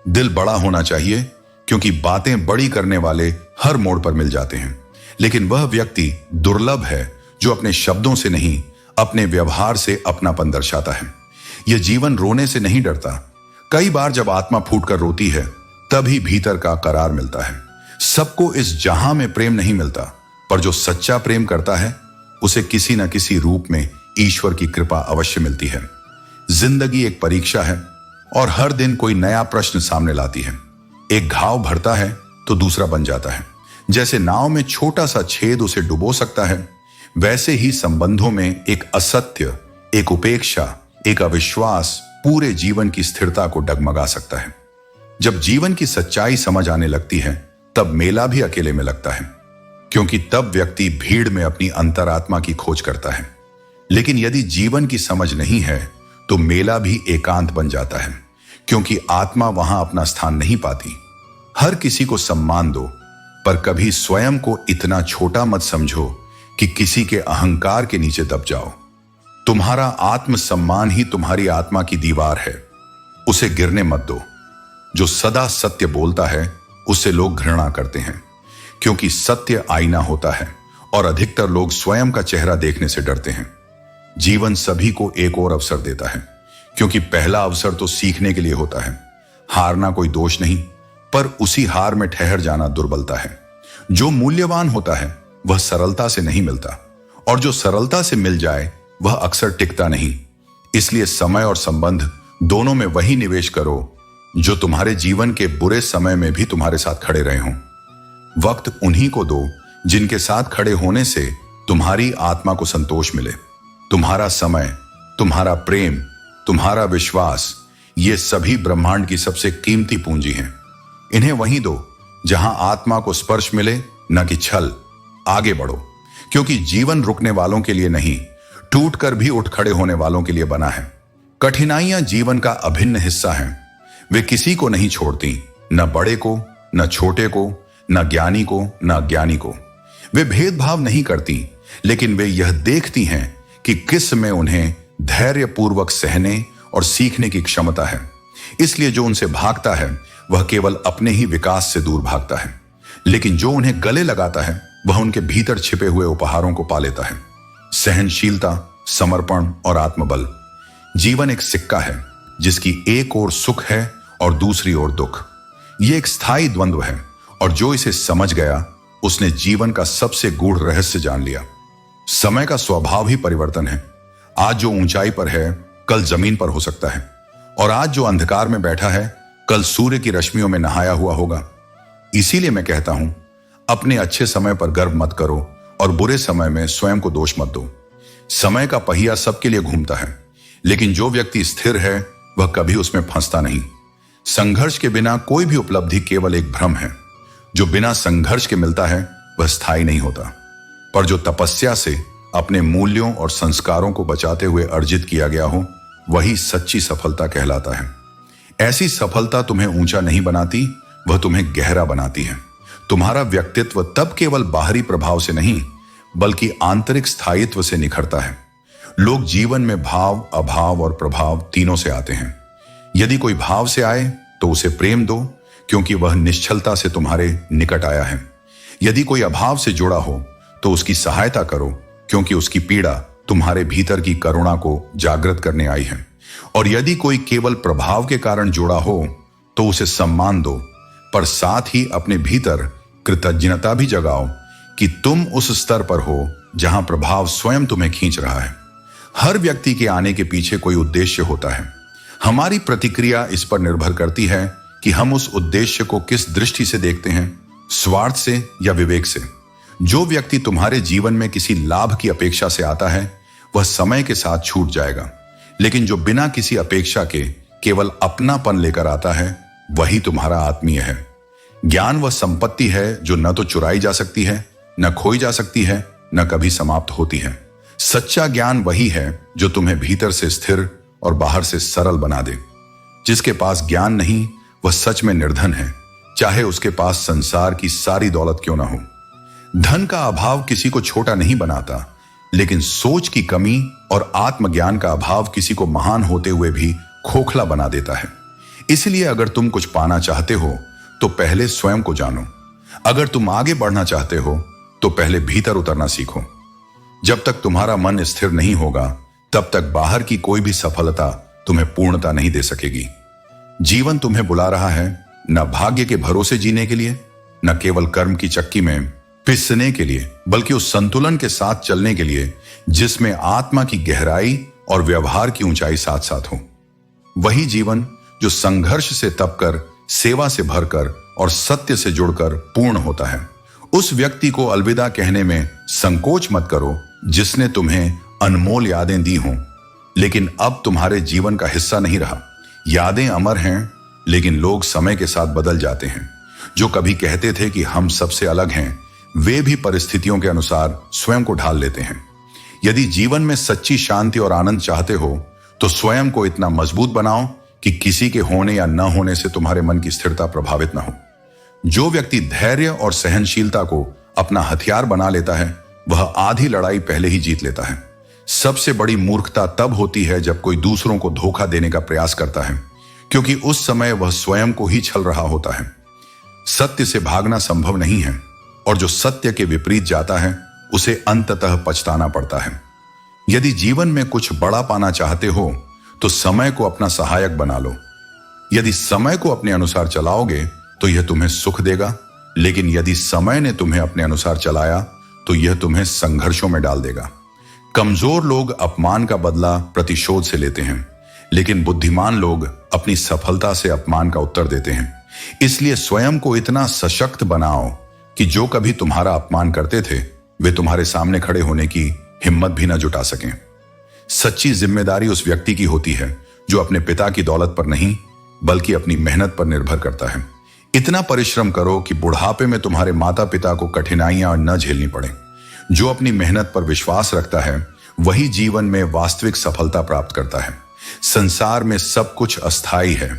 दिल बड़ा होना चाहिए, क्योंकि बातें बड़ी करने वाले हर मोड़ पर मिल जाते हैं, लेकिन वह व्यक्ति दुर्लभ है जो अपने शब्दों से नहीं, अपने व्यवहार से अपनापन दर्शाता है। यह जीवन रोने से नहीं डरता। कई बार जब आत्मा फूट कर रोती है, तभी भीतर का करार मिलता है। सबको इस जहां में प्रेम नहीं मिलता, पर जो सच्चा प्रेम करता है उसे किसी न किसी रूप में ईश्वर की कृपा अवश्य मिलती है। जिंदगी एक परीक्षा है और हर दिन कोई नया प्रश्न सामने लाती है। एक घाव भरता है तो दूसरा बन जाता है। जैसे नाव में छोटा सा छेद उसे डुबो सकता है, वैसे ही संबंधों में एक असत्य, एक उपेक्षा, एक अविश्वास पूरे जीवन की स्थिरता को डगमगा सकता है। जब जीवन की सच्चाई समझ आने लगती है तब मेला भी अकेले में लगता है, क्योंकि तब व्यक्ति भीड़ में अपनी अंतरात्मा की खोज करता है। लेकिन यदि जीवन की समझ नहीं है तो मेला भी एकांत बन जाता है, क्योंकि आत्मा वहां अपना स्थान नहीं पाती। हर किसी को सम्मान दो, पर कभी स्वयं को इतना छोटा मत समझो कि किसी के अहंकार के नीचे दब जाओ। तुम्हारा आत्मसम्मान ही तुम्हारी आत्मा की दीवार है, उसे गिरने मत दो। जो सदा सत्य बोलता है उससे लोग घृणा करते हैं, क्योंकि सत्य आईना होता है और अधिकतर लोग स्वयं का चेहरा देखने से डरते हैं। जीवन सभी को एक और अवसर देता है, क्योंकि पहला अवसर तो सीखने के लिए होता है। हारना कोई दोष नहीं, पर उसी हार में ठहर जाना दुर्बलता है। जो मूल्यवान होता है वह सरलता से नहीं मिलता, और जो सरलता से मिल जाए वह अक्सर टिकता नहीं। इसलिए समय और संबंध दोनों में वही निवेश करो जो तुम्हारे जीवन के बुरे समय में भी तुम्हारे साथ खड़े रहे हों। वक्त उन्हीं को दो जिनके साथ खड़े होने से तुम्हारी आत्मा को संतोष मिले। तुम्हारा समय, तुम्हारा प्रेम, तुम्हारा विश्वास, ये सभी ब्रह्मांड की सबसे कीमती पूंजी हैं। इन्हें वहीं दो जहां आत्मा को स्पर्श मिले, न कि छल। आगे बढ़ो, क्योंकि जीवन रुकने वालों के लिए नहीं, टूटकर भी उठ खड़े होने वालों के लिए बना है। कठिनाइयां जीवन का अभिन्न हिस्सा हैं। वे किसी को नहीं छोड़ती, न बड़े को, न छोटे को, न ज्ञानी को, न अज्ञानी को। वे भेदभाव नहीं करती, लेकिन वे यह देखती हैं कि किस में उन्हें धैर्यपूर्वक सहने और सीखने की क्षमता है। इसलिए जो उनसे भागता है वह केवल अपने ही विकास से दूर भागता है, लेकिन जो उन्हें गले लगाता है वह उनके भीतर छिपे हुए उपहारों को पा लेता है। सहनशीलता, समर्पण और आत्मबल। जीवन एक सिक्का है जिसकी एक ओर सुख है और दूसरी ओर दुख। यह एक स्थायी द्वंद्व है, और जो इसे समझ गया उसने जीवन का सबसे गूढ़ रहस्य जान लिया। समय का स्वभाव ही परिवर्तन है। आज जो ऊंचाई पर है कल जमीन पर हो सकता है, और आज जो अंधकार में बैठा है कल सूर्य की रश्मियों में नहाया हुआ होगा। इसीलिए मैं कहता हूं, अपने अच्छे समय पर गर्व मत करो और बुरे समय में स्वयं को दोष मत दो। समय का पहिया सबके लिए घूमता है, लेकिन जो व्यक्ति स्थिर है वह कभी उसमें फंसता नहीं। संघर्ष के बिना कोई भी उपलब्धि केवल एक भ्रम है। जो बिना संघर्ष के मिलता है वह स्थायी नहीं होता, पर जो तपस्या से अपने मूल्यों और संस्कारों को बचाते हुए अर्जित किया गया हो, वही सच्ची सफलता कहलाता है। ऐसी सफलता तुम्हें ऊंचा नहीं बनाती, वह तुम्हें गहरा बनाती है। तुम्हारा व्यक्तित्व तब केवल बाहरी प्रभाव से नहीं, बल्कि आंतरिक स्थायित्व से निखरता है। लोग जीवन में भाव, अभाव और प्रभाव तीनों से आते हैं। यदि कोई भाव से आए तो उसे प्रेम दो, क्योंकि वह निश्चलता से तुम्हारे निकट आया है। यदि कोई अभाव से जुड़ा हो तो उसकी सहायता करो, क्योंकि उसकी पीड़ा तुम्हारे भीतर की करुणा को जागृत करने आई है। और यदि कोई केवल प्रभाव के कारण जुड़ा हो तो उसे सम्मान दो, पर साथ ही अपने भीतर कृतज्ञता भी जगाओ कि तुम उस स्तर पर हो जहां प्रभाव स्वयं तुम्हें खींच रहा है। हर व्यक्ति के आने के पीछे कोई उद्देश्य होता है। हमारी प्रतिक्रिया इस पर निर्भर करती है कि हम उस उद्देश्य को किस दृष्टि से देखते हैं, स्वार्थ से या विवेक से। जो व्यक्ति तुम्हारे जीवन में किसी लाभ की अपेक्षा से आता है वह समय के साथ छूट जाएगा, लेकिन जो बिना किसी अपेक्षा के केवल अपनापन लेकर आता है वही तुम्हारा आत्मीय है। ज्ञान वह संपत्ति है जो न तो चुराई जा सकती है, न खोई जा सकती है, न कभी समाप्त होती है। सच्चा ज्ञान वही है जो तुम्हें भीतर से स्थिर और बाहर से सरल बना दे। जिसके पास ज्ञान नहीं वह सच में निर्धन है, चाहे उसके पास संसार की सारी दौलत क्यों ना हो। धन का अभाव किसी को छोटा नहीं बनाता, लेकिन सोच की कमी और आत्मज्ञान का अभाव किसी को महान होते हुए भी खोखला बना देता है। इसलिए अगर तुम कुछ पाना चाहते हो तो पहले स्वयं को जानो। अगर तुम आगे बढ़ना चाहते हो तो पहले भीतर उतरना सीखो। जब तक तुम्हारा मन स्थिर नहीं होगा तब तक बाहर की कोई भी सफलता तुम्हें पूर्णता नहीं दे सकेगी। जीवन तुम्हें बुला रहा है न भाग्य के भरोसे जीने के लिए, न केवल कर्म की चक्की में पिसने के लिए, बल्कि उस संतुलन के साथ चलने के लिए जिसमें आत्मा की गहराई और व्यवहार की ऊंचाई साथ साथ हो। वही जीवन जो संघर्ष से तपकर, सेवा से भरकर और सत्य से जुड़कर पूर्ण होता है। उस व्यक्ति को अलविदा कहने में संकोच मत करो जिसने तुम्हें अनमोल यादें दी हों लेकिन अब तुम्हारे जीवन का हिस्सा नहीं रहा। यादें अमर हैं लेकिन लोग समय के साथ बदल जाते हैं। जो कभी कहते थे कि हम सबसे अलग हैं, वे भी परिस्थितियों के अनुसार स्वयं को ढाल लेते हैं। यदि जीवन में सच्ची शांति और आनंद चाहते हो तो स्वयं को इतना मजबूत बनाओ कि किसी के होने या न होने से तुम्हारे मन की स्थिरता प्रभावित न हो। जो व्यक्ति धैर्य और सहनशीलता को अपना हथियार बना लेता है, वह आधी लड़ाई पहले ही जीत लेता है। सबसे बड़ी मूर्खता तब होती है जब कोई दूसरों को धोखा देने का प्रयास करता है, क्योंकि उस समय वह स्वयं को ही छल रहा होता है। सत्य से भागना संभव नहीं है और जो सत्य के विपरीत जाता है उसे अंततः पछताना पड़ता है। यदि जीवन में कुछ बड़ा पाना चाहते हो तो समय को अपना सहायक बना लो। यदि समय को अपने अनुसार चलाओगे तो यह तुम्हें सुख देगा, लेकिन यदि समय ने तुम्हें अपने अनुसार चलाया तो यह तुम्हें संघर्षों में डाल देगा। कमजोर लोग अपमान का बदला प्रतिशोध से लेते हैं, लेकिन बुद्धिमान लोग अपनी सफलता से अपमान का उत्तर देते हैं। इसलिए स्वयं को इतना सशक्त बनाओ कि जो कभी तुम्हारा अपमान करते थे वे तुम्हारे सामने खड़े होने की हिम्मत भी न जुटा सकें। सच्ची जिम्मेदारी उस व्यक्ति की होती है जो अपने पिता की दौलत पर नहीं बल्कि अपनी मेहनत पर निर्भर करता है। इतना परिश्रम करो कि बुढ़ापे में तुम्हारे माता पिता को कठिनाइयां न झेलनी पड़े। जो अपनी मेहनत पर विश्वास रखता है वही जीवन में वास्तविक सफलता प्राप्त करता है। संसार में सब कुछ अस्थायी है,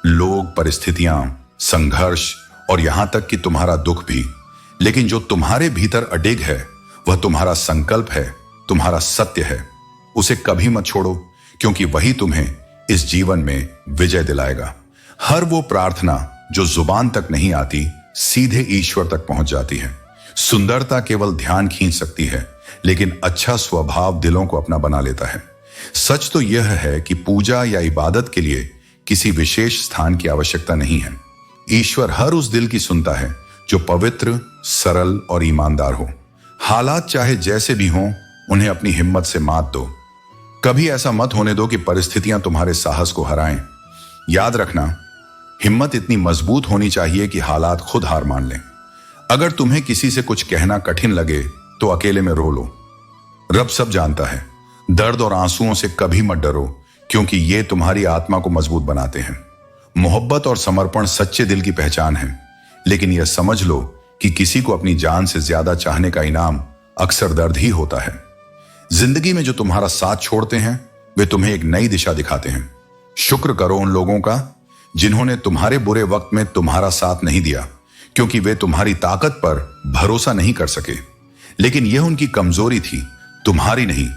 लोग, परिस्थितियां, संघर्ष और यहां तक कि तुम्हारा दुख भी। लेकिन जो तुम्हारे भीतर अडिग है वह तुम्हारा संकल्प है, तुम्हारा सत्य है। उसे कभी मत छोड़ो, क्योंकि वही तुम्हें इस जीवन में विजय दिलाएगा। हर वो प्रार्थना जो जुबान तक नहीं आती सीधे ईश्वर तक पहुंच जाती है। सुंदरता केवल ध्यान खींच सकती है, लेकिन अच्छा स्वभाव दिलों को अपना बना लेता है। सच तो यह है कि पूजा या इबादत के लिए किसी विशेष स्थान की आवश्यकता नहीं है। ईश्वर हर उस दिल की सुनता है जो पवित्र, सरल और ईमानदार हो। हालात चाहे जैसे भी हों, उन्हें अपनी हिम्मत से मात दो। कभी ऐसा मत होने दो कि परिस्थितियां तुम्हारे साहस को हराएं। याद रखना, हिम्मत इतनी मजबूत होनी चाहिए कि हालात खुद हार मान लें। अगर तुम्हें किसी से कुछ कहना कठिन लगे तो अकेले में रो लो। रब सब जानता है। दर्द और आंसुओं से कभी मत डरो, क्योंकि ये तुम्हारी आत्मा को मजबूत बनाते हैं। मोहब्बत और समर्पण सच्चे दिल की पहचान है, लेकिन यह समझ लो कि किसी को अपनी जान से ज्यादा चाहने का इनाम अक्सर दर्द ही होता है। जिंदगी में जो तुम्हारा साथ छोड़ते हैं वे तुम्हें एक नई दिशा दिखाते हैं। शुक्र करो उन लोगों का जिन्होंने तुम्हारे बुरे वक्त में तुम्हारा साथ नहीं दिया, क्योंकि वे तुम्हारी ताकत पर भरोसा नहीं कर सके। लेकिन यह उनकी कमजोरी थी, तुम्हारी नहीं।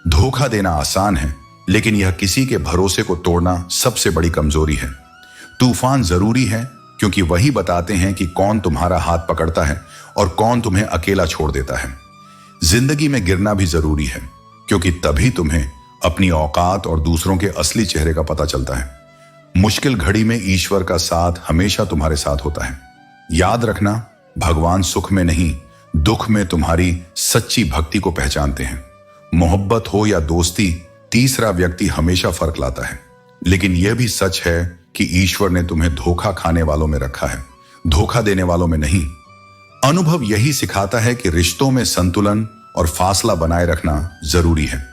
धोखा देना आसान है, लेकिन यह किसी के भरोसे को तोड़ना सबसे बड़ी कमजोरी है। तूफान जरूरी है, क्योंकि वही बताते हैं कि कौन तुम्हारा हाथ पकड़ता है और कौन तुम्हें अकेला छोड़ देता है। जिंदगी में गिरना भी जरूरी है, क्योंकि तभी तुम्हें अपनी औकात और दूसरों के असली चेहरे का पता चलता है। मुश्किल घड़ी में ईश्वर का साथ हमेशा तुम्हारे साथ होता है। याद रखना, भगवान सुख में नहीं, दुख में तुम्हारी सच्ची भक्ति को पहचानते हैं। मोहब्बत हो या दोस्ती, तीसरा व्यक्ति हमेशा फर्क लाता है। लेकिन यह भी सच है कि ईश्वर ने तुम्हें धोखा खाने वालों में रखा है, धोखा देने वालों में नहीं। अनुभव यही सिखाता है कि रिश्तों में संतुलन और फासला बनाए रखना जरूरी है।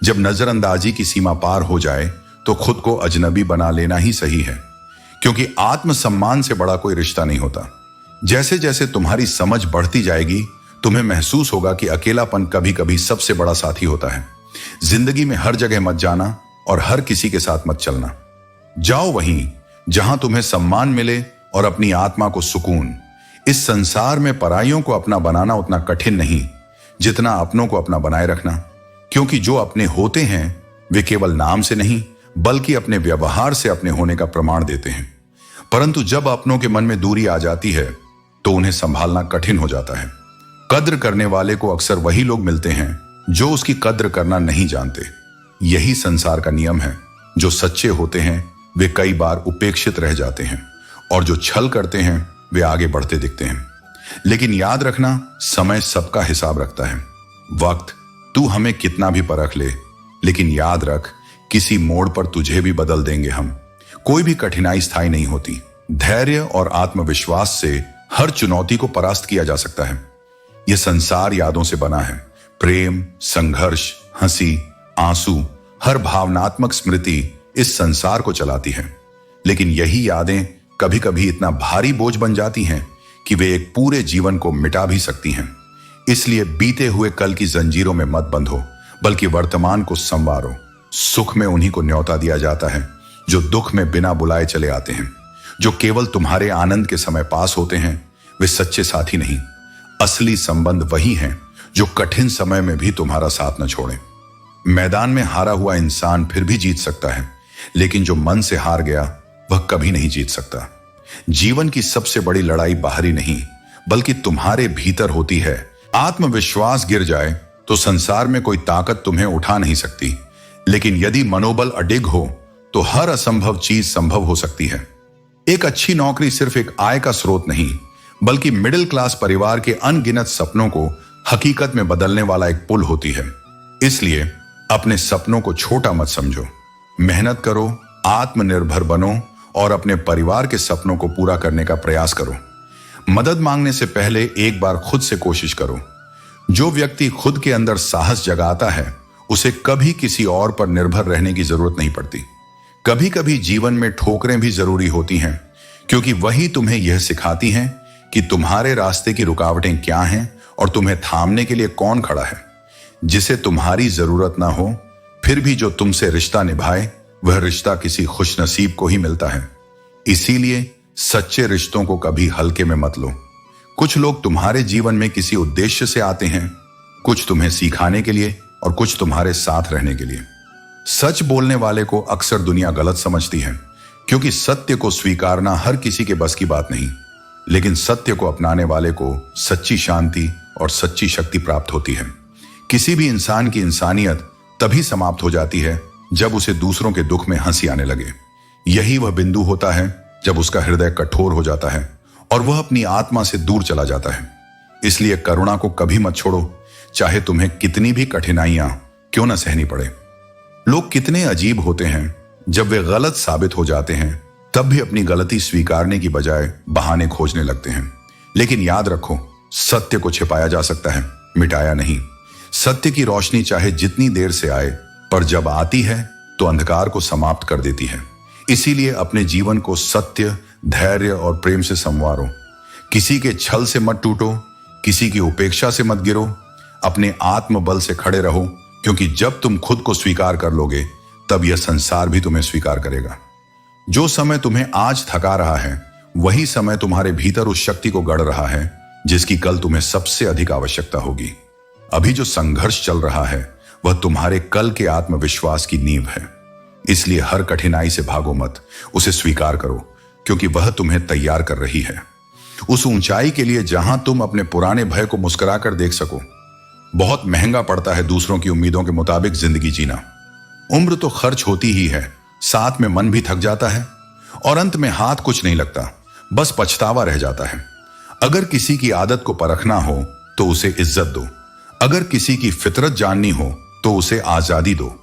जब नजरअंदाजी की सीमा पार हो जाए तो खुद को अजनबी बना लेना ही सही है, क्योंकि आत्मसम्मान से बड़ा कोई रिश्ता नहीं होता। जैसे जैसे तुम्हारी समझ बढ़ती जाएगी, तुम्हें महसूस होगा कि अकेलापन कभी कभी सबसे बड़ा साथी होता है। जिंदगी में हर जगह मत जाना और हर किसी के साथ मत चलना। जाओ वहीं जहां तुम्हें सम्मान मिले और अपनी आत्मा को सुकून। इस संसार में पराइयों को अपना बनाना उतना कठिन नहीं जितना अपनों को अपना बनाए रखना, क्योंकि जो अपने होते हैं वे केवल नाम से नहीं बल्कि अपने व्यवहार से अपने होने का प्रमाण देते हैं। परंतु जब अपनों के मन में दूरी आ जाती है तो उन्हें संभालना कठिन हो जाता है। कद्र करने वाले को अक्सर वही लोग मिलते हैं जो उसकी कद्र करना नहीं जानते। यही संसार का नियम है। जो सच्चे होते हैं वे कई बार उपेक्षित रह जाते हैं, और जो छल करते हैं वे आगे बढ़ते दिखते हैं। लेकिन याद रखना, समय सबका हिसाब रखता है। वक्त तू हमें कितना भी परख ले, लेकिन याद रख, किसी मोड़ पर तुझे भी बदल देंगे हम। कोई भी कठिनाई स्थायी नहीं होती। धैर्य और आत्मविश्वास से हर चुनौती को परास्त किया जा सकता है। यह संसार यादों से बना है, प्रेम, संघर्ष, हंसी, आंसू, हर भावनात्मक स्मृति इस संसार को चलाती है। लेकिन यही यादें कभी कभी इतना भारी बोझ बन जाती हैं कि वे एक पूरे जीवन को मिटा भी सकती हैं। इसलिए बीते हुए कल की जंजीरों में मत बंधो, बल्कि वर्तमान को संवारो। सुख में उन्हीं को न्योता दिया जाता है जो दुख में बिना बुलाए चले आते हैं। जो केवल तुम्हारे आनंद के समय पास होते हैं वे सच्चे साथी नहीं। असली संबंध वही हैं जो कठिन समय में भी तुम्हारा साथ न छोड़े। मैदान में हारा हुआ इंसान फिर भी जीत सकता है, लेकिन जो मन से हार गया वह कभी नहीं जीत सकता। जीवन की सबसे बड़ी लड़ाई बाहरी नहीं, बल्कि तुम्हारे भीतर होती है। आत्मविश्वास गिर जाए तो संसार में कोई ताकत तुम्हें उठा नहीं सकती, लेकिन यदि मनोबल अडिग हो तो हर असंभव चीज संभव हो सकती है। एक अच्छी नौकरी सिर्फ एक आय का स्रोत नहीं, बल्कि मिडिल क्लास परिवार के अनगिनत सपनों को हकीकत में बदलने वाला एक पुल होती है। इसलिए अपने सपनों को छोटा मत समझो, मेहनत करो, आत्मनिर्भर बनो और अपने परिवार के सपनों को पूरा करने का प्रयास करो। मदद मांगने से पहले एक बार खुद से कोशिश करो। जो व्यक्ति खुद के अंदर साहस जगाता है उसे कभी किसी और पर निर्भर रहने की जरूरत नहीं पड़ती। कभी कभी जीवन में ठोकरें भी जरूरी होती हैं, क्योंकि वही तुम्हें यह सिखाती हैं कि तुम्हारे रास्ते की रुकावटें क्या हैं और तुम्हें थामने के लिए कौन खड़ा है। जिसे तुम्हारी जरूरत ना हो फिर भी जो तुमसे रिश्ता निभाए वह रिश्ता किसी खुशनसीब को ही मिलता है। इसीलिए सच्चे रिश्तों को कभी हल्के में मत लो। कुछ लोग तुम्हारे जीवन में किसी उद्देश्य से आते हैं, कुछ तुम्हें सिखाने के लिए और कुछ तुम्हारे साथ रहने के लिए। सच बोलने वाले को अक्सर दुनिया गलत समझती है, क्योंकि सत्य को स्वीकारना हर किसी के बस की बात नहीं, लेकिन सत्य को अपनाने वाले को सच्ची शांति और सच्ची शक्ति प्राप्त होती है। किसी भी इंसान की इंसानियत तभी समाप्त हो जाती है जब उसे दूसरों के दुख में हंसी आने लगे। यही वह बिंदु होता है जब उसका हृदय कठोर हो जाता है और वह अपनी आत्मा से दूर चला जाता है। इसलिए करुणा को कभी मत छोड़ो, चाहे तुम्हें कितनी भी कठिनाइयां क्यों न सहनी पड़े। लोग कितने अजीब होते हैं, जब वे गलत साबित हो जाते हैं तब भी अपनी गलती स्वीकारने की बजाय बहाने खोजने लगते हैं। लेकिन याद रखो, सत्य को छिपाया जा सकता है, मिटाया नहीं। सत्य की रोशनी चाहे जितनी देर से आए, पर जब आती है तो अंधकार को समाप्त कर देती है। इसीलिए अपने जीवन को सत्य, धैर्य और प्रेम से संवारो। किसी के छल से मत टूटो, किसी की उपेक्षा से मत गिरो। अपने आत्मबल से खड़े रहो, क्योंकि जब तुम खुद को स्वीकार कर लोगे तब यह संसार भी तुम्हें स्वीकार करेगा। जो समय तुम्हें आज थका रहा है वही समय तुम्हारे भीतर उस शक्ति को गढ़ रहा है जिसकी कल तुम्हें सबसे अधिक आवश्यकता होगी। अभी जो संघर्ष चल रहा है वह तुम्हारे कल के आत्मविश्वास की नींव है। इसलिए हर कठिनाई से भागो मत, उसे स्वीकार करो, क्योंकि वह तुम्हें तैयार कर रही है उस ऊंचाई के लिए जहां तुम अपने पुराने भय को मुस्कुराकर देख सको। बहुत महंगा पड़ता है दूसरों की उम्मीदों के मुताबिक जिंदगी जीना। उम्र तो खर्च होती ही है, साथ में मन भी थक जाता है और अंत में हाथ कुछ नहीं लगता, बस पछतावा रह जाता है। अगर किसी की आदत को परखना हो तो उसे इज्जत दो, अगर किसी की फितरत जाननी हो तो उसे आजादी दो,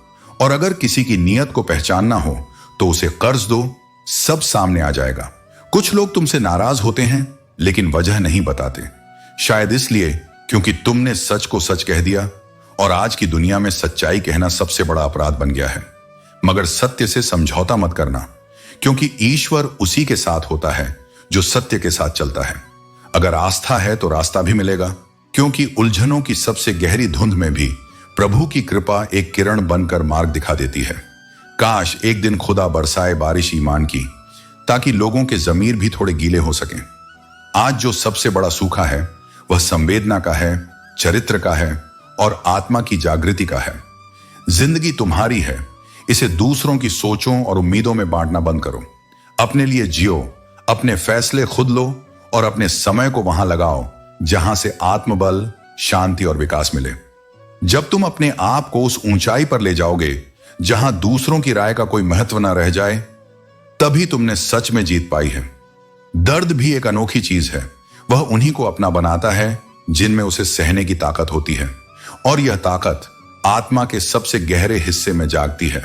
और अगर किसी की नीयत को पहचानना हो तो उसे कर्ज दो। सब सामने आ जाएगा। कुछ लोग तुमसे नाराज होते हैं लेकिन वजह नहीं बताते, शायद इसलिए क्योंकि तुमने सच को सच कह दिया, और आज की दुनिया में सच्चाई कहना सबसे बड़ा अपराध बन गया है। मगर सत्य से समझौता मत करना, क्योंकि ईश्वर उसी के साथ होता है जो सत्य के साथ चलता है। अगर आस्था है तो रास्ता भी मिलेगा, क्योंकि उलझनों की सबसे गहरी धुंध में भी प्रभु की कृपा एक किरण बनकर मार्ग दिखा देती है। काश एक दिन खुदा बरसाए बारिश ईमान की, ताकि लोगों के जमीर भी थोड़े गीले हो सकें। आज जो सबसे बड़ा सूखा है वह संवेदना का है, चरित्र का है और आत्मा की जागृति का है। जिंदगी तुम्हारी है, इसे दूसरों की सोचों और उम्मीदों में बांटना बंद करो। अपने लिए जियो, अपने फैसले खुद लो और अपने समय को वहां लगाओ जहां से आत्मबल, शांति और विकास मिले। जब तुम अपने आप को उस ऊंचाई पर ले जाओगे जहां दूसरों की राय का कोई महत्व ना रह जाए, तभी तुमने सच में जीत पाई है। दर्द भी एक अनोखी चीज है, वह उन्हीं को अपना बनाता है जिनमें उसे सहने की ताकत होती है, और यह ताकत आत्मा के सबसे गहरे हिस्से में जागती है,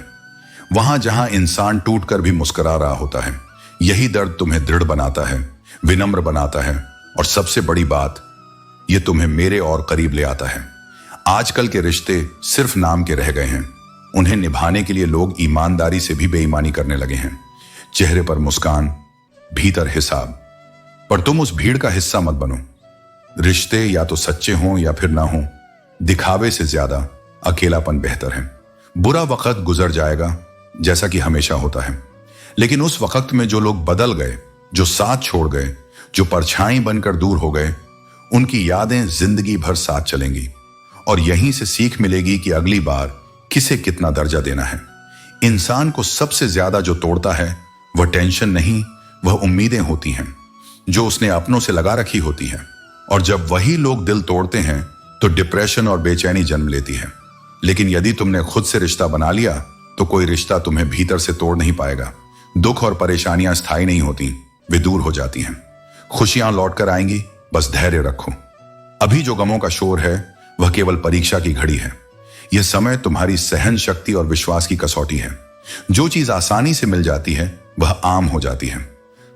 वहां जहां इंसान टूटकर भी मुस्कुरा रहा होता है। यही दर्द तुम्हें दृढ़ बनाता है, विनम्र बनाता है, और सबसे बड़ी बात, यह तुम्हें मेरे और करीब ले आता है। आजकल के रिश्ते सिर्फ नाम के रह गए हैं। उन्हें निभाने के लिए लोग ईमानदारी से भी बेईमानी करने लगे हैं। चेहरे पर मुस्कान, भीतर हिसाब। पर तुम उस भीड़ का हिस्सा मत बनो। रिश्ते या तो सच्चे हों या फिर ना हों, दिखावे से ज्यादा अकेलापन बेहतर है। बुरा वक्त गुजर जाएगा, जैसा कि हमेशा होता है, लेकिन उस वक्त में जो लोग बदल गए, जो साथ छोड़ गए, जो परछाई बनकर दूर हो गए, उनकी यादें जिंदगी भर साथ चलेंगी। और यहीं से सीख मिलेगी कि अगली बार किसे कितना दर्जा देना है। इंसान को सबसे ज्यादा जो तोड़ता है वह टेंशन नहीं, वह उम्मीदें होती हैं जो उसने अपनों से लगा रखी होती हैं। और जब वही लोग दिल तोड़ते हैं तो डिप्रेशन और बेचैनी जन्म लेती है। लेकिन यदि तुमने खुद से रिश्ता बना लिया तो कोई रिश्ता तुम्हें भीतर से तोड़ नहीं पाएगा। दुख और परेशानियां स्थायी नहीं होती, वे दूर हो जाती हैं। खुशियां लौट कर आएंगी, बस धैर्य रखो। अभी जो गमों का शोर है वह केवल परीक्षा की घड़ी है। यह समय तुम्हारी सहन शक्ति और विश्वास की कसौटी है। जो चीज आसानी से मिल जाती है वह आम हो जाती है।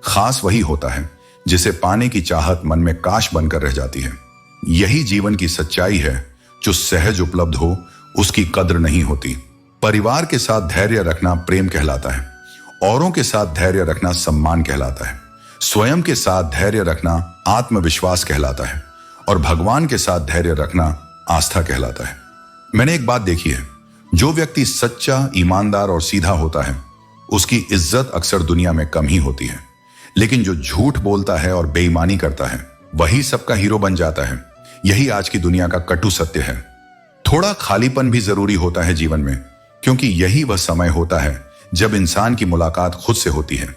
खास वही होता है जिसे पाने की चाहत मन में काश बनकर रह जाती है। यही जीवन की सच्चाई है। जो सहज उपलब्ध हो उसकी कद्र नहीं होती। परिवार के साथ धैर्य रखना प्रेम कहलाता है। औरों के साथ धैर्य रखना सम्मान कहलाता है। स्वयं के साथ धैर्य रखना आत्मविश्वास कहलाता है। और भगवान के साथ धैर्य रखना आस्था कहलाता है। मैंने एक बात देखी है, जो व्यक्ति सच्चा, ईमानदार और सीधा होता है उसकी इज्जत अक्सर दुनिया में कम ही होती है। लेकिन जो झूठ बोलता है और बेईमानी करता है वही सबका हीरो बन जाता है। यही आज की दुनिया का कटु सत्य है। थोड़ा खालीपन भी जरूरी होता है जीवन में, क्योंकि यही वह समय होता है जब इंसान की मुलाकात खुद से होती है।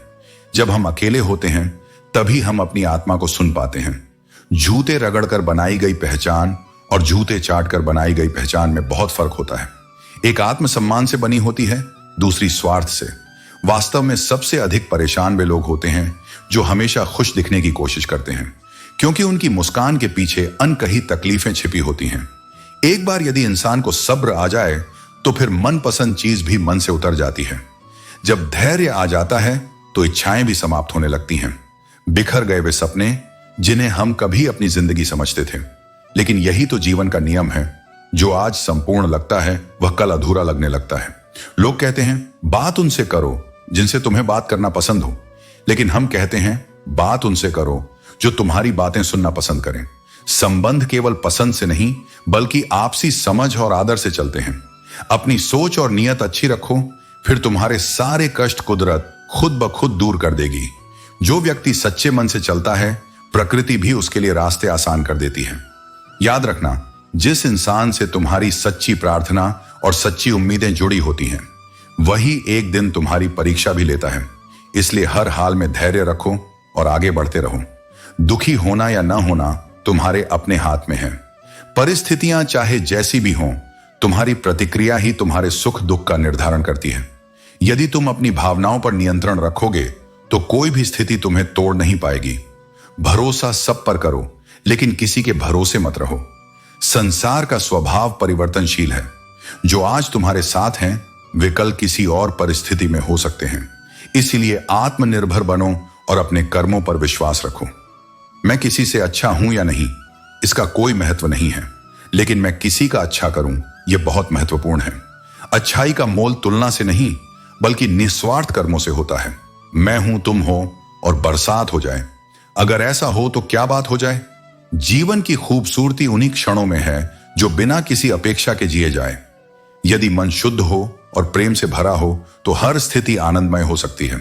जब हम अकेले होते हैं तभी हम अपनी आत्मा को सुन पाते हैं। जूते रगड़कर बनाई गई पहचान और जूते चाटकर बनाई गई पहचान में बहुत फर्क होता है। एक आत्मसम्मान से बनी होती है, दूसरी स्वार्थ से। वास्तव में सबसे अधिक परेशान वे लोग होते हैं जो हमेशा खुश दिखने की कोशिश करते हैं, क्योंकि उनकी मुस्कान के पीछे अनकही तकलीफें छिपी होती हैं। एक बार यदि इंसान को सब्र आ जाए तो फिर मनपसंद चीज भी मन से उतर जाती है। जब धैर्य आ जाता है तो इच्छाएं भी समाप्त होने लगती हैं। बिखर गए वे सपने जिन्हें हम कभी अपनी जिंदगी समझते थे। लेकिन यही तो जीवन का नियम है, जो आज संपूर्ण लगता है वह कल अधूरा लगने लगता है। लोग कहते हैं बात उनसे करो जिनसे तुम्हें बात करना पसंद हो, लेकिन हम कहते हैं बात उनसे करो जो तुम्हारी बातें सुनना पसंद करें। संबंध केवल पसंद से नहीं बल्कि आपसी समझ और आदर से चलते हैं। अपनी सोच और नियत अच्छी रखो, फिर तुम्हारे सारे कष्ट कुदरत खुद ब खुद दूर कर देगी। जो व्यक्ति सच्चे मन से चलता है प्रकृति भी उसके लिए रास्ते आसान कर देती है। याद रखना, जिस इंसान से तुम्हारी सच्ची प्रार्थना और सच्ची उम्मीदें जुड़ी होती हैं वही एक दिन तुम्हारी परीक्षा भी लेता है। इसलिए हर हाल में धैर्य रखो और आगे बढ़ते रहो। दुखी होना या ना होना तुम्हारे अपने हाथ में है। परिस्थितियां चाहे जैसी भी हों, तुम्हारी प्रतिक्रिया ही तुम्हारे सुख दुख का निर्धारण करती है। यदि तुम अपनी भावनाओं पर नियंत्रण रखोगे तो कोई भी स्थिति तुम्हें तोड़ नहीं पाएगी। भरोसा सब पर करो, लेकिन किसी के भरोसे मत रहो। संसार का स्वभाव परिवर्तनशील है। जो आज तुम्हारे साथ हैं वे कल किसी और परिस्थिति में हो सकते हैं। इसीलिए आत्मनिर्भर बनो और अपने कर्मों पर विश्वास रखो। मैं किसी से अच्छा हूं या नहीं इसका कोई महत्व नहीं है, लेकिन मैं किसी का अच्छा करूं यह बहुत महत्वपूर्ण है। अच्छाई का मोल तुलना से नहीं बल्कि निस्वार्थ कर्मों से होता है। मैं हूं, तुम हो और बरसात हो जाए। अगर ऐसा हो तो क्या बात हो जाए। जीवन की खूबसूरती उन्हीं क्षणों में है जो बिना किसी अपेक्षा के जिए जाए। यदि मन शुद्ध हो और प्रेम से भरा हो तो हर स्थिति आनंदमय हो सकती है।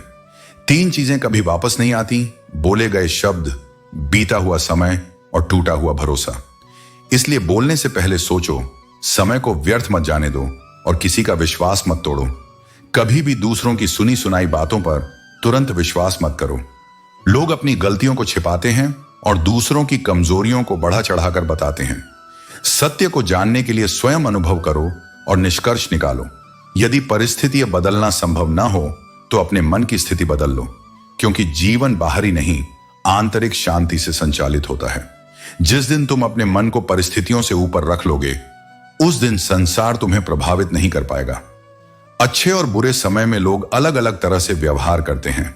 3 चीजें कभी वापस नहीं आती: बोले गए शब्द, बीता हुआ समय और टूटा हुआ भरोसा। इसलिए बोलने से पहले सोचो, समय को व्यर्थ मत जाने दो और किसी का विश्वास मत तोड़ो। कभी भी दूसरों की सुनी सुनाई बातों पर तुरंत विश्वास मत करो। लोग अपनी गलतियों को छिपाते हैं और दूसरों की कमजोरियों को बढ़ा चढ़ाकर बताते हैं। सत्य को जानने के लिए स्वयं अनुभव करो और निष्कर्ष निकालो। यदि परिस्थिति बदलना संभव ना हो तो अपने मन की स्थिति बदल लो, क्योंकि जीवन बाहरी नहीं आंतरिक शांति से संचालित होता है। जिस दिन तुम अपने मन को परिस्थितियों से ऊपर रख लोगे उस दिन संसार तुम्हें प्रभावित नहीं कर पाएगा। अच्छे और बुरे समय में लोग अलग अलग तरह से व्यवहार करते हैं।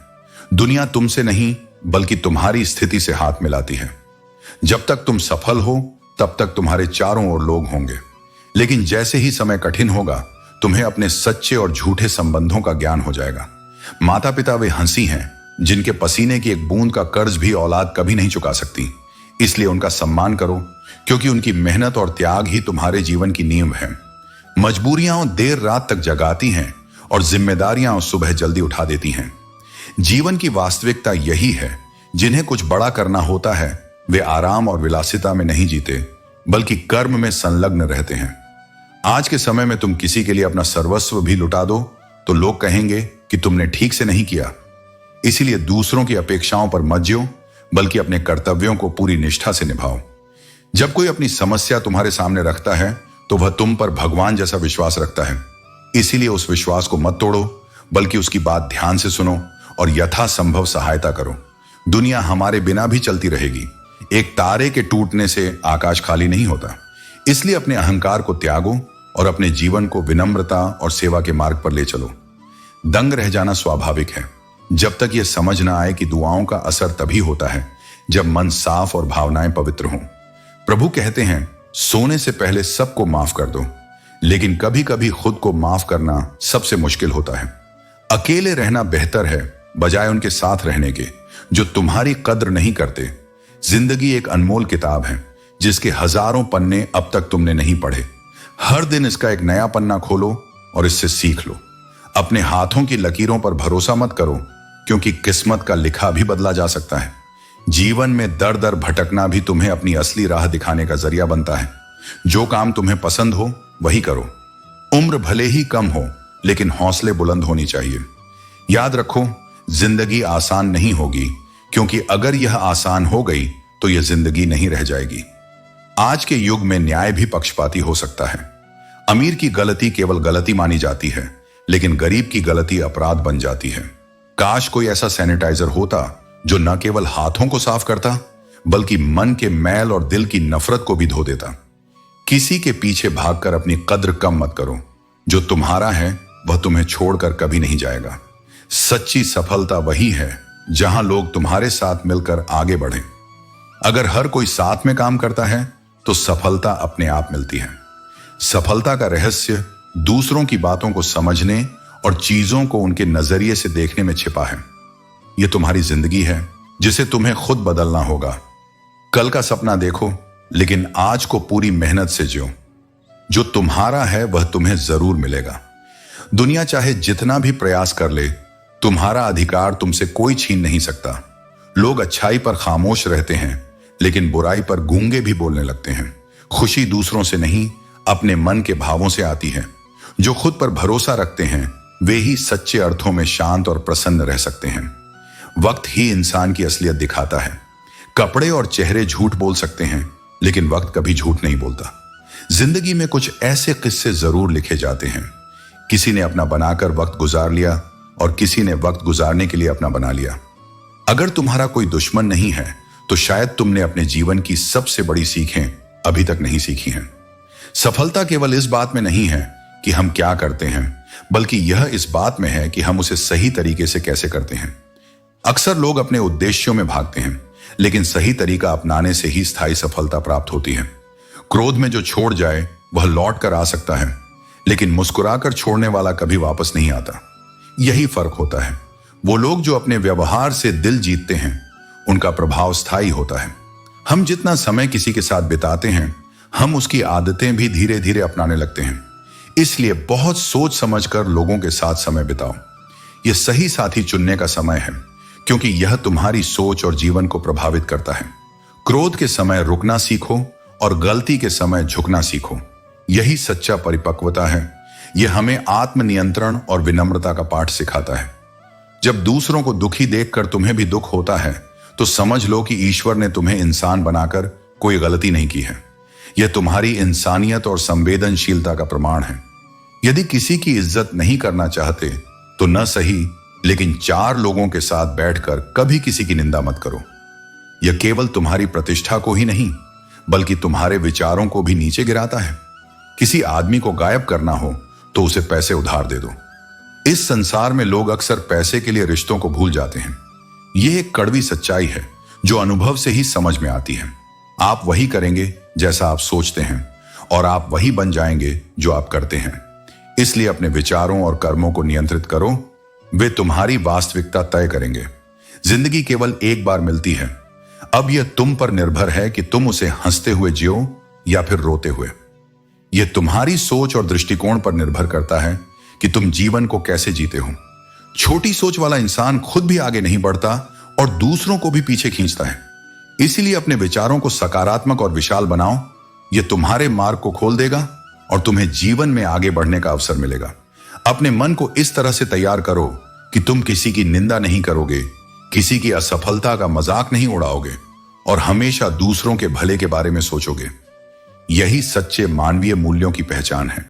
दुनिया तुमसे नहीं बल्कि तुम्हारी स्थिति से हाथ मिलाती है। जब तक तुम सफल हो तब तक तुम्हारे चारों ओर लोग होंगे, लेकिन जैसे ही समय कठिन होगा, तुम्हें अपने सच्चे और झूठे संबंधों का ज्ञान हो जाएगा। माता पिता वे हंसी हैं जिनके पसीने की एक बूंद का कर्ज भी औलाद कभी नहीं चुका सकती। इसलिए उनका सम्मान करो, क्योंकि उनकी मेहनत और त्याग ही तुम्हारे जीवन की नींव है। मजबूरियां देर रात तक जगाती हैं और जिम्मेदारियां सुबह जल्दी उठा देती हैं। जीवन की वास्तविकता यही है, जिन्हें कुछ बड़ा करना होता है वे आराम और विलासिता में नहीं जीते, बल्कि कर्म में संलग्न रहते हैं। आज के समय में तुम किसी के लिए अपना सर्वस्व भी लुटा दो तो लोग कहेंगे कि तुमने ठीक से नहीं किया। इसीलिए दूसरों की अपेक्षाओं पर मत जियो, बल्कि अपने कर्तव्यों को पूरी निष्ठा से निभाओ। जब कोई अपनी समस्या तुम्हारे सामने रखता है तो वह तुम पर भगवान जैसा विश्वास रखता है। इसीलिए उस विश्वास को मत तोड़ो, बल्कि उसकी बात ध्यान से सुनो और यथासंभव सहायता करो। दुनिया हमारे बिना भी चलती रहेगी। एक तारे के टूटने से आकाश खाली नहीं होता। इसलिए अपने अहंकार को त्यागो और अपने जीवन को विनम्रता और सेवा के मार्ग पर ले चलो। दंग रह जाना स्वाभाविक है, जब तक यह समझ ना आए कि दुआओं का असर तभी होता है जब मन साफ और भावनाएं पवित्र हों। प्रभु कहते हैं, सोने से पहले सबको माफ कर दो, लेकिन कभी कभी खुद को माफ करना सबसे मुश्किल होता है। अकेले रहना बेहतर है बजाय उनके साथ रहने के जो तुम्हारी कद्र नहीं करते। जिंदगी एक अनमोल किताब है जिसके हजारों पन्ने अब तक तुमने नहीं पढ़े। हर दिन इसका एक नया पन्ना खोलो और इससे सीख लो। अपने हाथों की लकीरों पर भरोसा मत करो, क्योंकि किस्मत का लिखा भी बदला जा सकता है। जीवन में दर दर भटकना भी तुम्हें अपनी असली राह दिखाने का जरिया बनता है। जो काम तुम्हें पसंद हो वही करो। उम्र भले ही कम हो, लेकिन हौसले बुलंद होनी चाहिए। याद रखो, जिंदगी आसान नहीं होगी, क्योंकि अगर यह आसान हो गई तो यह जिंदगी नहीं रह जाएगी। आज के युग में न्याय भी पक्षपाती हो सकता है। अमीर की गलती केवल गलती मानी जाती है, लेकिन गरीब की गलती अपराध बन जाती है। काश कोई ऐसा सैनिटाइजर होता जो न केवल हाथों को साफ करता, बल्कि मन के मैल और दिल की नफरत को भी धो देता। किसी के पीछे भागकर अपनी कद्र कम मत करो। जो तुम्हारा है वह तुम्हें छोड़कर कभी नहीं जाएगा। सच्ची सफलता वही है जहां लोग तुम्हारे साथ मिलकर आगे बढ़ें। अगर हर कोई साथ में काम करता है तो सफलता अपने आप मिलती है। सफलता का रहस्य दूसरों की बातों को समझने और चीजों को उनके नजरिए से देखने में छिपा है। यह तुम्हारी जिंदगी है जिसे तुम्हें खुद बदलना होगा। कल का सपना देखो, लेकिन आज को पूरी मेहनत से जियो। जो तुम्हारा है वह तुम्हें जरूर मिलेगा। दुनिया चाहे जितना भी प्रयास कर ले, तुम्हारा अधिकार तुमसे कोई छीन नहीं सकता। लोग अच्छाई पर खामोश रहते हैं, लेकिन बुराई पर गूंगे भी बोलने लगते हैं। खुशी दूसरों से नहीं, अपने मन के भावों से आती है। जो खुद पर भरोसा रखते हैं वे ही सच्चे अर्थों में शांत और प्रसन्न रह सकते हैं। वक्त ही इंसान की असलियत दिखाता है। कपड़े और चेहरे झूठ बोल सकते हैं, लेकिन वक्त कभी झूठ नहीं बोलता। जिंदगी में कुछ ऐसे किस्से जरूर लिखे जाते हैं। किसी ने अपना बनाकर वक्त गुजार लिया और किसी ने वक्त गुजारने के लिए अपना बना लिया। अगर तुम्हारा कोई दुश्मन नहीं है तो शायद तुमने अपने जीवन की सबसे बड़ी सीखें अभी तक नहीं सीखी हैं। सफलता केवल इस बात में नहीं है कि हम क्या करते हैं, बल्कि यह इस बात में है कि हम उसे सही तरीके से कैसे करते हैं। अक्सर लोग अपने उद्देश्यों में भागते हैं, लेकिन सही तरीका अपनाने से ही स्थायी सफलता प्राप्त होती है। क्रोध में जो छोड़ जाए वह लौट कर आ सकता है, लेकिन मुस्कुराकर छोड़ने वाला कभी वापस नहीं आता। यही फर्क होता है। वो लोग जो अपने व्यवहार से दिल जीतते हैं उनका प्रभाव स्थायी होता है। हम जितना समय किसी के साथ बिताते हैं, हम उसकी आदतें भी धीरे धीरे अपनाने लगते हैं। इसलिए बहुत सोच समझकर लोगों के साथ समय बिताओ। यह सही साथी चुनने का समय है, क्योंकि यह तुम्हारी सोच और जीवन को प्रभावित करता है। क्रोध के समय रुकना सीखो और गलती के समय झुकना सीखो। यही सच्चा परिपक्वता है। यह हमें आत्मनियंत्रण और विनम्रता का पाठ सिखाता है। जब दूसरों को दुखी देखकर तुम्हें भी दुख होता है तो समझ लो कि ईश्वर ने तुम्हें इंसान बनाकर कोई गलती नहीं की है। यह तुम्हारी इंसानियत और संवेदनशीलता का प्रमाण है। यदि किसी की इज्जत नहीं करना चाहते तो न सही, लेकिन 4 लोगों के साथ बैठकर कभी किसी की निंदा मत करो। यह केवल तुम्हारी प्रतिष्ठा को ही नहीं, बल्कि तुम्हारे विचारों को भी नीचे गिराता है। किसी आदमी को गायब करना हो तो उसे पैसे उधार दे दो। इस संसार में लोग अक्सर पैसे के लिए रिश्तों को भूल जाते हैं। यह एक कड़वी सच्चाई है जो अनुभव से ही समझ में आती है। आप वही करेंगे जैसा आप सोचते हैं और आप वही बन जाएंगे जो आप करते हैं। इसलिए अपने विचारों और कर्मों को नियंत्रित करो, वे तुम्हारी वास्तविकता तय करेंगे। जिंदगी केवल एक बार मिलती है, अब यह तुम पर निर्भर है कि तुम उसे हंसते हुए जियो या फिर रोते हुए। यह तुम्हारी सोच और दृष्टिकोण पर निर्भर करता है कि तुम जीवन को कैसे जीते हो। छोटी सोच वाला इंसान खुद भी आगे नहीं बढ़ता और दूसरों को भी पीछे खींचता है। इसीलिए अपने विचारों को सकारात्मक और विशाल बनाओ। यह तुम्हारे मार्ग को खोल देगा और तुम्हें जीवन में आगे बढ़ने का अवसर मिलेगा। अपने मन को इस तरह से तैयार करो कि तुम किसी की निंदा नहीं करोगे, किसी की असफलता का मजाक नहीं उड़ाओगे और हमेशा दूसरों के भले के बारे में सोचोगे। यही सच्चे मानवीय मूल्यों की पहचान है।